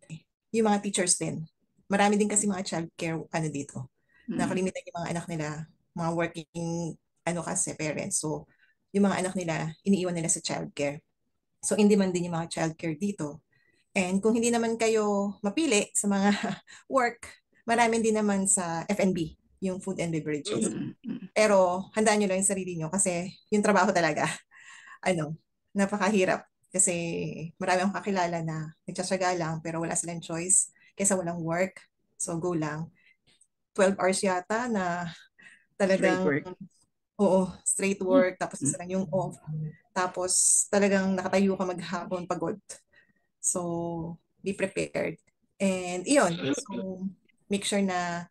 Yung mga teachers din. Marami din kasi mga childcare dito. Mm. Nakalimitan yung mga anak nila, mga working kasi parents. So yung mga anak nila, iniiwan nila sa childcare. So in demand din yung mga childcare dito. And kung hindi naman kayo mapili sa mga work, marami din naman sa F&B, yung food and beverages. Mm. Mm. Mm. Pero handaan nyo lang yung sarili nyo kasi yung trabaho talaga, ano, napakahirap. Kasi marami akong kakilala na nagtsatsaga lang pero wala silang choice kaysa walang work. So go lang. 12 hours yata na Straight talagang, work. oo, straight work, tapos Mm. isa lang yung off. Tapos talagang nakatayo ka maghapon pagod. So, be prepared. And iyon, so make sure na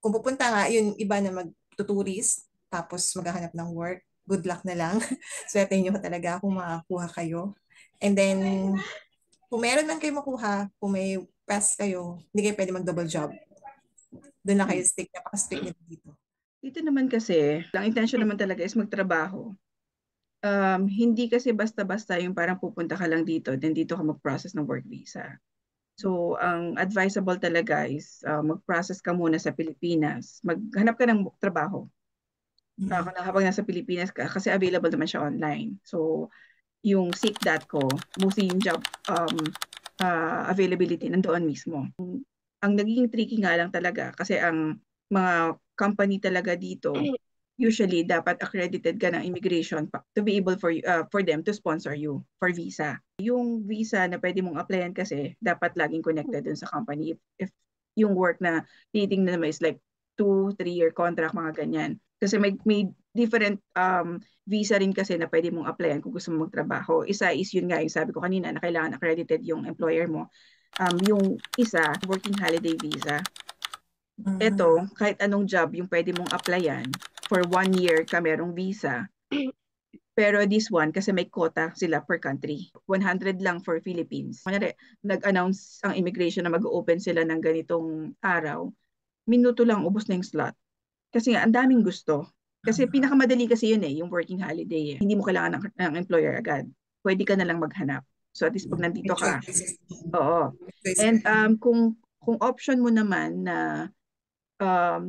kung pupunta nga, yung iba na magtuturist, tapos maghahanap ng work, good luck na lang. Swerte nyo talaga kung makakuha kayo. And then, kung meron man kayo makuha, kung may pass kayo, hindi kayo pwede mag-double job. Doon na kayo stick, napaka-stick nito dito. Dito naman kasi, ang intention naman talaga is magtrabaho. Hindi kasi basta-basta yung parang pupunta ka lang dito, then dito ka mag-process ng work visa. So, ang advisable talaga is mag-process ka muna sa Pilipinas. Maghanap ka ng trabaho. Habang nasa Pilipinas ka, kasi available naman siya online. So, yung seek.co, mostly yung job availability nandoon mismo. Ang naging tricky nga lang talaga kasi ang mga company talaga dito usually dapat accredited ka ng immigration to be able for them to sponsor you for visa. Yung visa na pwede mong applyan kasi dapat laging connected dun sa company. If yung work na tinitingnan naman is like 2-3 year contract, mga ganyan. Kasi may different visa rin kasi na pwede mong applyan kung gusto mong magtrabaho. Isa is yun nga, yung sabi ko kanina na kailangan accredited yung employer mo. Yung isa, working holiday visa. Ito, kahit anong job yung pwede mong applyan, for 1 year ka merong visa. Pero this one, kasi may quota sila per country. 100 lang for Philippines. Kunyari, nag-announce ang immigration na mag-open sila ng ganitong araw, minuto lang, ubos na yung slot. Kasi nga, ang daming gusto. Kasi pinakamadali kasi yun yung working holiday. Hindi mo kailangan ng employer agad. Pwede ka na lang maghanap. So at least pag nandito ka, oo. And kung option mo naman na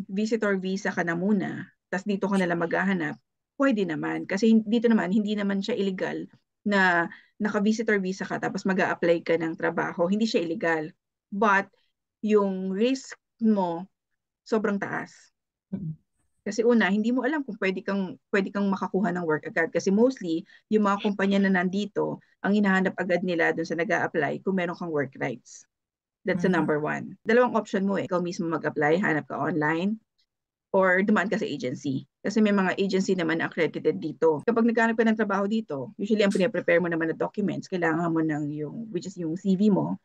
visitor visa ka na muna, tapos dito ka nalang maghahanap, pwede naman. Kasi dito naman, hindi naman siya illegal na naka-visitor visa ka tapos mag-a-apply ka ng trabaho. Hindi siya illegal. But yung risk mo, sobrang taas. Kasi una, hindi mo alam kung pwede kang makakuha ng work agad. Kasi mostly, yung mga kumpanya na nandito, ang hinahanap agad nila dun sa nag-a-apply kung meron kang work rights. That's the number one. Dalawang option mo ikaw mismo mag-apply, hanap ka online, or dumaan ka sa agency. Kasi may mga agency naman na accredited dito. Kapag naghanap ka ng trabaho dito, usually ang pinaprepare mo naman na documents, kailangan mo ng which is yung CV mo,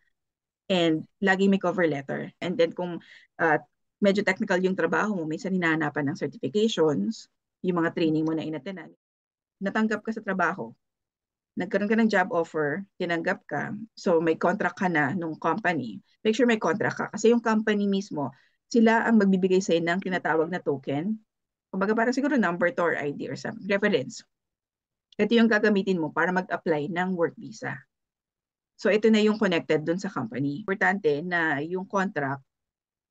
and lagi may cover letter. And then kung medyo technical yung trabaho mo, minsan hinahanapan ng certifications, yung mga training mo na inatenan. Natanggap ka sa trabaho, nagkaroon ka ng job offer, tinanggap ka, so may contract ka na nung company, make sure may contract ka. Kasi yung company mismo, sila ang magbibigay sa'yo ng tinatawag na token. Kumbaga parang siguro number to or ID or some reference. Ito yung gagamitin mo para mag-apply ng work visa. So ito na yung connected dun sa company. Importante na yung contract,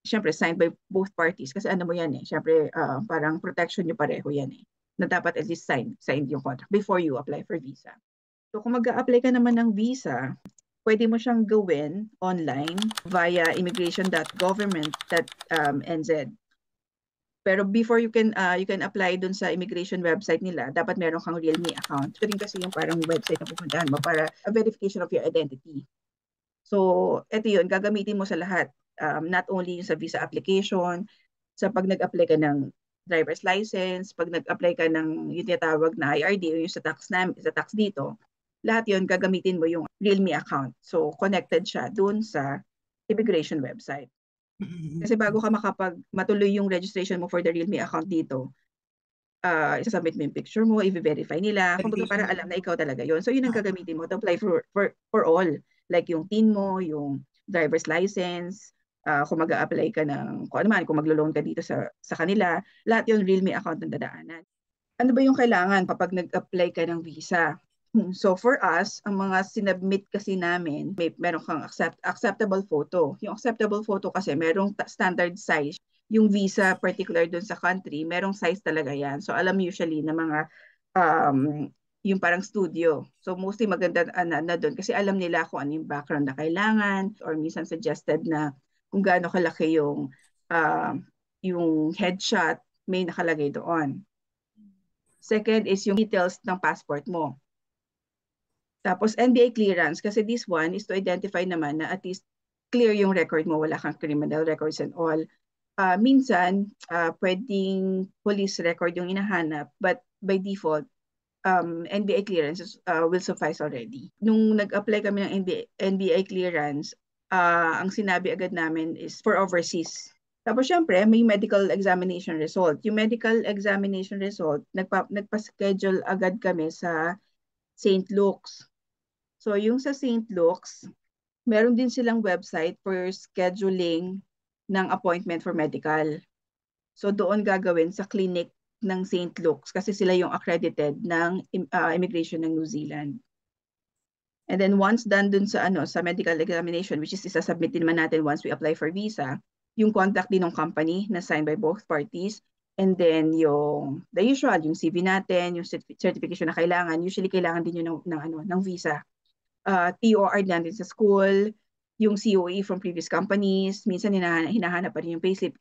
syempre signed by both parties. Kasi ano mo yan syempre parang protection nyo pareho yan na dapat at least signed yung contract before you apply for visa. So kung mag-a-apply ka naman ng visa, pwede mo siyang gawin online via immigration.government.nz. Pero before you can apply dun sa immigration website nila, dapat meron kang Realme account. Ito rin kasi yung parang website na pupuntahan mo para a verification of your identity. So ito yun, gagamitin mo sa lahat. Not only yung sa visa application, sa pag nag-apply ka ng driver's license, pag nag-apply ka ng yung tinatawag na IRD o yung sa tax dito, lahat yun gagamitin mo yung Realme account. So connected siya dun sa immigration website. Kasi bago ka matuloy yung registration mo for the Realme account dito, isasubmit mo yung picture mo, i-verify nila, kumbaga para alam na ikaw talaga yun. So yun ang gagamitin mo to apply for all. Like yung TIN mo, yung driver's license, kung mag-a-apply ka ng, kung ano man, kung maglo-loan ka dito sa kanila, lahat yung Realme account ng dadaanan. Ano ba yung kailangan kapag nag-apply ka ng visa? So for us, ang mga sinubmit kasi namin, meron kang acceptable photo. Yung acceptable photo kasi merong standard size. Yung visa particular dun sa country, merong size talaga yan. So alam usually na mga yung parang studio. So mostly maganda na doon kasi alam nila kung ano yung background na kailangan or minsan suggested na kung gaano kalaki yung headshot, may nakalagay doon. Second is yung details ng passport mo. Tapos NBI clearance, kasi this one is to identify naman na at least clear yung record mo, wala kang criminal records and all. Minsan, pwedeng police record yung inahanap, but by default, NBI clearance will suffice already. Nung nag-apply kami ng NBI clearance, ang sinabi agad namin is for overseas. Tapos syempre, may medical examination result. Yung medical examination result, nagpa-schedule agad kami sa St. Luke's. So yung sa St. Luke's, meron din silang website for scheduling ng appointment for medical. So doon gagawin sa clinic ng St. Luke's kasi sila yung accredited ng immigration ng New Zealand. And then once done dun sa medical examination, which is isasubmit din naman natin once we apply for visa, yung contact din ng company na signed by both parties, and then the usual, yung CV natin, yung certification na kailangan, usually kailangan din yun ng visa. TOR natin sa school, yung COE from previous companies, minsan hinahanap pa rin yung payslip.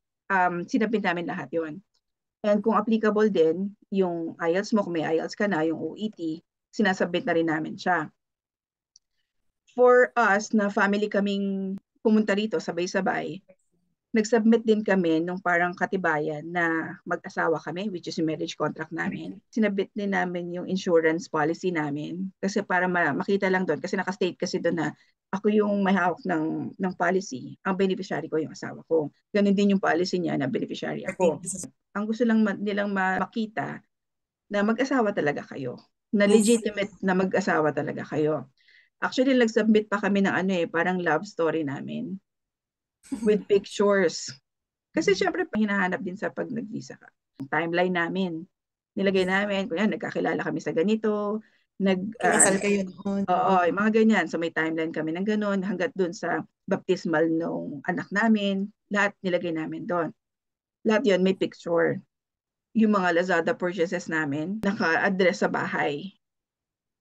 Sinabit namin lahat yon. And kung applicable din, yung IELTS mo, kung may IELTS ka na, yung OET, sinasubmit na rin namin siya. For us na family kaming pumunta rito sabay-sabay, nag-submit din kami nung parang katibayan na mag-asawa kami, which is yung marriage contract namin. Sinabit din namin yung insurance policy namin kasi para makita lang doon, kasi naka-state kasi doon na ako yung may hawak ng policy, ang beneficiary ko yung asawa ko. Ganun din yung policy niya na beneficiary ako. Ang gusto lang nilang makita na mag-asawa talaga kayo, na legitimate na mag-asawa talaga kayo. Actually, nag-submit pa kami ng parang love story namin with pictures. Kasi syempre, hinahanap din sa pag nag-visa ka. Timeline namin. Nilagay namin, kung yan, nagkakilala kami sa ganito, Kinasal kayo noon. Oo, yung mga ganyan. So may timeline kami ng ganun, hanggat dun sa baptismal nung anak namin, lahat nilagay namin doon. Lahat yun, may picture. Yung mga Lazada purchases namin, naka-address sa bahay.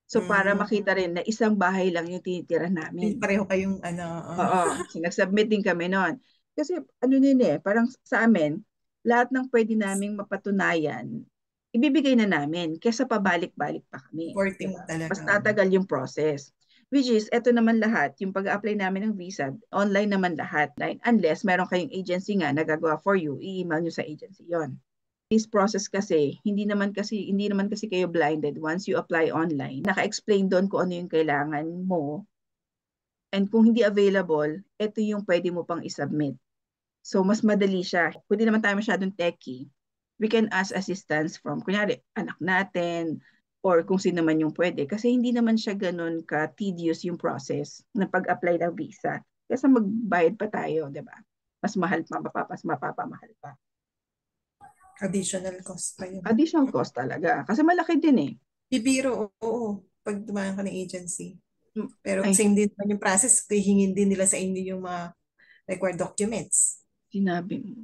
So para makita rin na isang bahay lang yung tinitira namin. Pareho kayong Oo. So nag-submit din kami noon. Kasi parang sa amin, lahat ng pwede naming mapatunayan, ibibigay na namin kesa pabalik-balik pa kami. Supporting Diba? talaga. Mas tatagal yung process. Which is, eto naman lahat, yung pag-apply namin ng visa, online naman lahat. Unless meron kayong agency nga nagagawa for you, i-email nyo sa agency yon. This process kasi, hindi naman kasi kayo blinded once you apply online. Naka-explain doon kung ano yung kailangan mo. And kung hindi available, ito yung pwede mo pang isubmit. So, mas madali siya. Kung di naman tayo masyadong techie, we can ask assistance from, kunyari, anak natin, or kung sino man yung pwede. Kasi hindi naman siya ganun ka-tedious yung process ng pag-apply ng visa. Kasi magbayad pa tayo, di ba? Mas mahal pa, mapapamahal pa. Additional cost pa yun. Additional cost talaga. Kasi malaki din eh. Bibiro, oo. Pag dumaan ka ng agency. Pero Ay, same din naman yung process. Hihingin din nila sa inyo yung mga required documents. sinabi mo.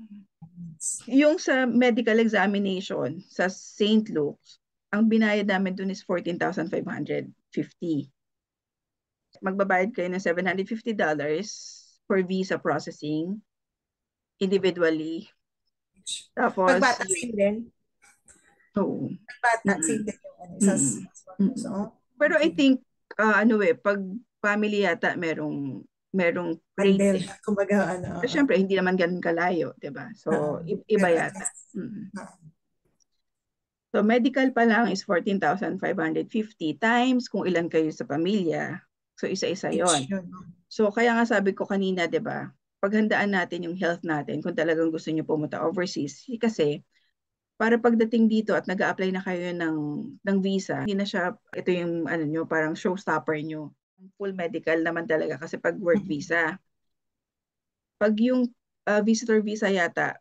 Yung sa medical examination sa St. Luke's, ang binayad namin dun is $14,550. Magbabayad kayo ng $750 for visa processing individually. Tapos, Pagbata, same din. oo. Pagbata, same din yung So, pero I think, pag family yata merong rate. Handle. Kumbaga, Siyempre, hindi naman ganun kalayo, di ba? So, iba yata. So, medical pa lang is 14,550 times kung ilan kayo sa pamilya. So, isa-isa yon. So, kaya nga sabi ko kanina, di ba, paghandaan natin yung health natin kung talagang gusto nyo pumunta overseas. Kasi, para pagdating dito at nag-a-apply na kayo ng visa, hindi na siya, ito yung parang showstopper nyo. Full medical naman talaga kasi pag work visa. Pag yung visitor visa yata,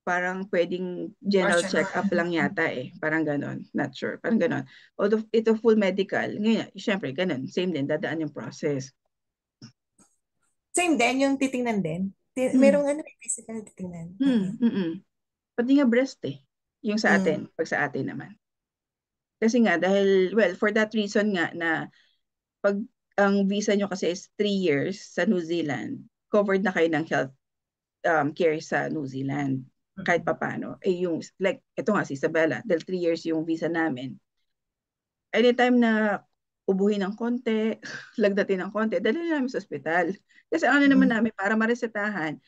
parang pwedeng general check-up lang yata eh. Parang ganon. Not sure. Parang ganon. Although ito full medical, ngayon, syempre, ganon. Same din, dadaan yung process. Same din, yung titingnan din. Merong physical titingnan. Pati nga breast eh. Yung sa atin, pag sa atin naman. Kasi nga, dahil, well, for that reason nga na pag ang visa nyo kasi is 3 years sa New Zealand, covered na kayo ng health care sa New Zealand. Kahit papano. Yung, like, ito nga si Isabella, dahil 3 years yung visa namin. Anytime na ubuhin ng konti, lagdatin ng konti, dali namin sa ospital. Kasi naman namin, para maresetahan,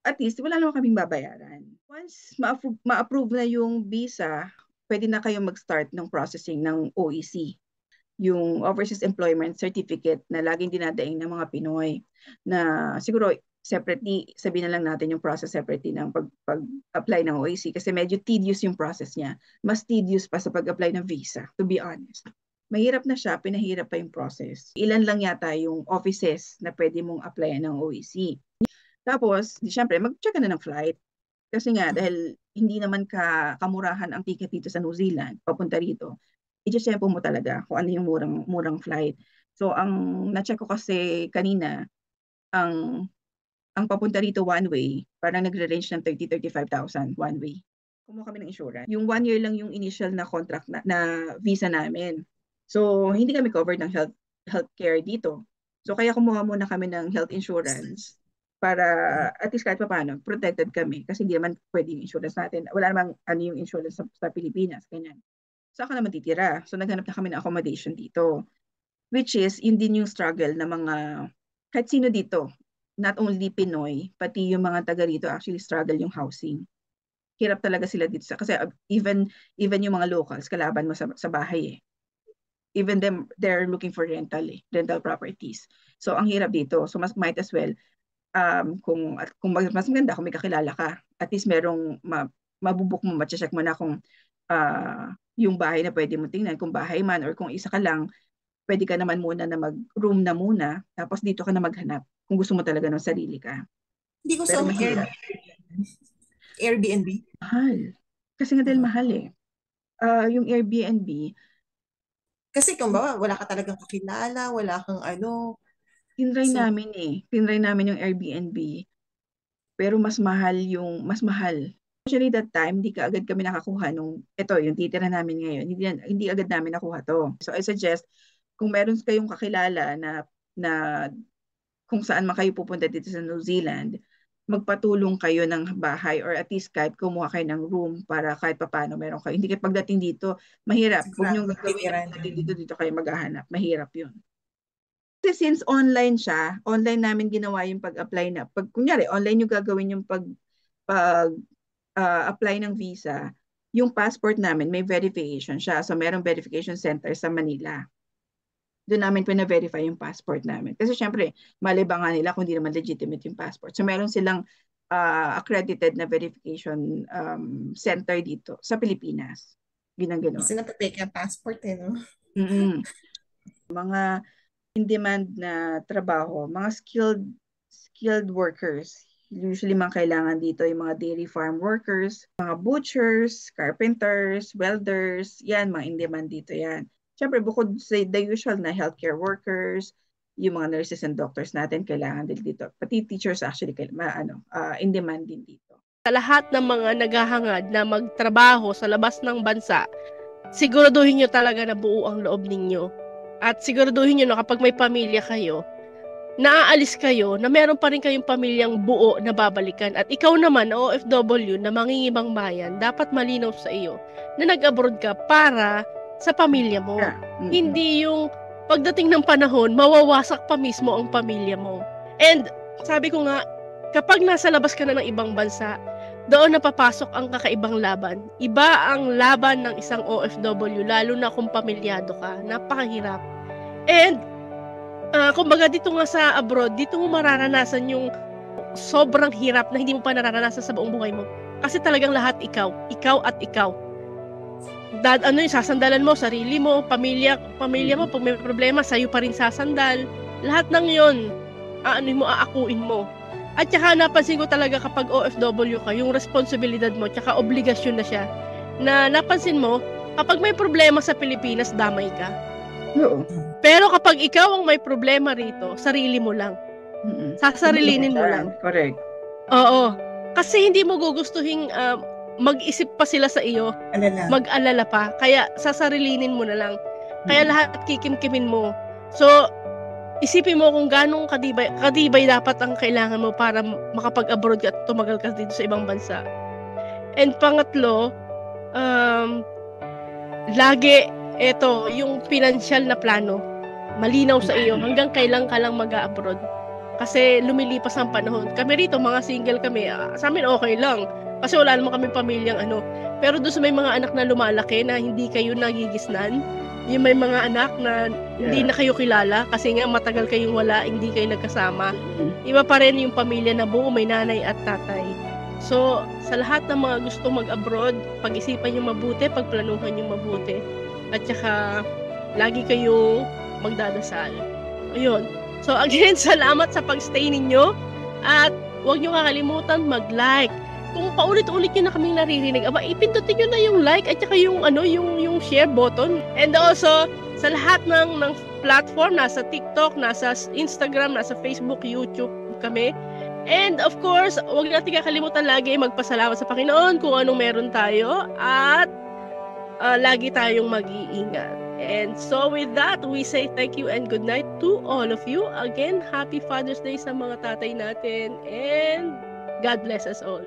at least wala naman kaming babayaran. Once ma-approve na yung visa, pwede na kayo mag-start ng processing ng OEC. yung Overseas Employment Certificate na laging dinadaing ng mga Pinoy na siguro separately, sabihin na lang natin yung process separately ng pag-apply ng OAC kasi medyo tedious yung process niya. Mas tedious pa sa pag-apply ng visa, to be honest. Mahirap na siya, pinahirap pa yung process. Ilan lang yata yung offices na pwede mong applyan ng OAC. Tapos, syempre, mag-check ka na ng flight. Kasi nga, dahil hindi naman kamurahan ang ticket dito sa New Zealand, papunta rito, i-check mo talaga kung ano yung murang flight. So, ang na-check ko kasi kanina, ang papunta rito one way, parang nagre-range ng 30,000-35,000 one way. Kumuha kami ng insurance. Yung 1 year lang yung initial na contract na visa namin. So, hindi kami covered ng healthcare dito. So, kaya kumuha muna kami ng health insurance para at least kahit pa paano, protected kami. Kasi hindi naman pwede yung insurance natin. Wala namang ano yung insurance sa Pilipinas. Ganyan. So, ako naman titira. So, naghanap na kami ng accommodation dito. Which is, yun din yung struggle na mga, kahit sino dito, not only Pinoy, pati yung mga taga rito actually struggle yung housing. Hirap talaga sila dito. Kasi even yung mga locals, kalaban mo sa bahay eh. Even them, they're looking for rental properties. So, ang hirap dito. So, might as well, kung mas maganda, kung may kakilala ka, at least merong mabubuk mo, matcheck mo na kung yung bahay na pwede mo tingnan, kung bahay man, or kung isa ka lang, pwede ka naman muna na mag-room na muna, tapos dito ka na maghanap, kung gusto mo talaga ng sarili ka. Hindi gusto mo Airbnb? Mahal. Kasi nga dahil mahal eh. Yung Airbnb, kasi kung ba, wala ka talagang kakilala, wala kang ano. Tinry namin yung Airbnb. Pero mas mahal. Actually that time, hindi ka agad kami nakakuha yung titira namin ngayon. Hindi agad namin nakuha to. So I suggest, kung meron kayong kakilala na kung saan man kayo pupunta dito sa New Zealand, magpatulong kayo ng bahay or at least kahit kumuha kayo ng room para kahit paano meron kayo. Hindi kayo pagdating dito, mahirap. Huwag nyo gagawin dito kayo maghahanap. Mahirap yun. Kasi since online siya, online namin ginawa yung pag-apply na. Kunyari, online yung gagawin yung apply ng visa, yung passport namin, may verification siya. So, merong verification center sa Manila. Doon namin pina-verify yung passport namin. Kasi syempre, malibangan nila kung hindi naman legitimate yung passport. So, meron silang accredited na verification center dito sa Pilipinas. Ginang-gano'n. Kasi napapake ang passport eh, no? Mga in-demand na trabaho, mga skilled workers. Usually mga kailangan dito yung mga dairy farm workers, mga butchers, carpenters, welders, yan, mga in-demand dito yan. Siyempre, bukod sa the usual na healthcare workers, yung mga nurses and doctors natin, kailangan din dito. Pati teachers actually, in-demand din dito. Sa lahat ng mga naghahangad na magtrabaho sa labas ng bansa, siguraduhin nyo talaga na buo ang loob ninyo. At siguraduhin nyo na kapag may pamilya kayo, naaalis kayo na meron pa rin kayong pamilyang buo na babalikan. At ikaw naman, OFW na mangingibang bayan, dapat malinaw sa iyo na nag-abroad ka para sa pamilya mo. Hindi yung pagdating ng panahon, mawawasak pa mismo ang pamilya mo. And sabi ko nga, kapag nasa labas ka na ng ibang bansa, doon napapasok ang kakaibang laban. Iba ang laban ng isang OFW, lalo na kung pamilyado ka. Napakahirap. And kumbaga dito nga sa abroad, dito mo mararanasan yung sobrang hirap na hindi mo pa nararanasan sa buong buhay mo. Kasi talagang lahat ikaw at ikaw. Yung sasandalan mo, sarili mo, pamilya mo, pag may problema, sa'yo pa rin sasandal. Lahat ng yun, aakuin mo. At saka napansin ko talaga kapag OFW ka, yung responsibilidad mo, tsaka obligasyon na siya, na napansin mo, kapag may problema sa Pilipinas, damay ka. Oo. Pero kapag ikaw ang may problema rito, sarili mo lang. Sasarilinin mo lang. Correct. Oo. Kasi hindi mo gugustuhin mag-isip pa sila sa iyo, mag-alala pa. Kaya sasarilinin mo na lang. Kaya lahat kikimkimin mo. So, isipin mo kung ganong kadibay dapat ang kailangan mo para makapag-abroad ka at tumagal ka dito sa ibang bansa. And pangatlo, lagi, yung financial na plano, malinaw sa iyo hanggang kailan ka lang mag-abroad. Kasi lumilipas ang panahon. Kami rito, mga single kami, sa amin okay lang. Kasi wala naman kami pamilyang Pero doon sa may mga anak na lumalaki na hindi kayo nagigisnan, yung may mga anak na hindi na kayo kilala kasi nga matagal kayong wala, hindi kayo nagkasama. Iba pa rin yung pamilya na buo, may nanay at tatay. So, sa lahat ng mga gusto mag-abroad, pag-isipan nyo mabuti, pagplanuhan nyo mabuti. At saka, lagi kayong magdadasal. Ayun. So, again, salamat sa pag-stay ninyo. At huwag nyo kakalimutan mag-like. Kung paulit-ulit nyo na kaming naririnig, ipindutin nyo na yung like at saka yung share button. And also, sa lahat ng platform, nasa TikTok, nasa Instagram, nasa Facebook, YouTube kami. And of course, huwag natin kakalimutan lagi magpasalamat sa Panginoon kung anong meron tayo at lagi tayong mag-iingat. And so with that, we say thank you and good night to all of you. Again, happy Father's Day sa mga tatay natin and God bless us all.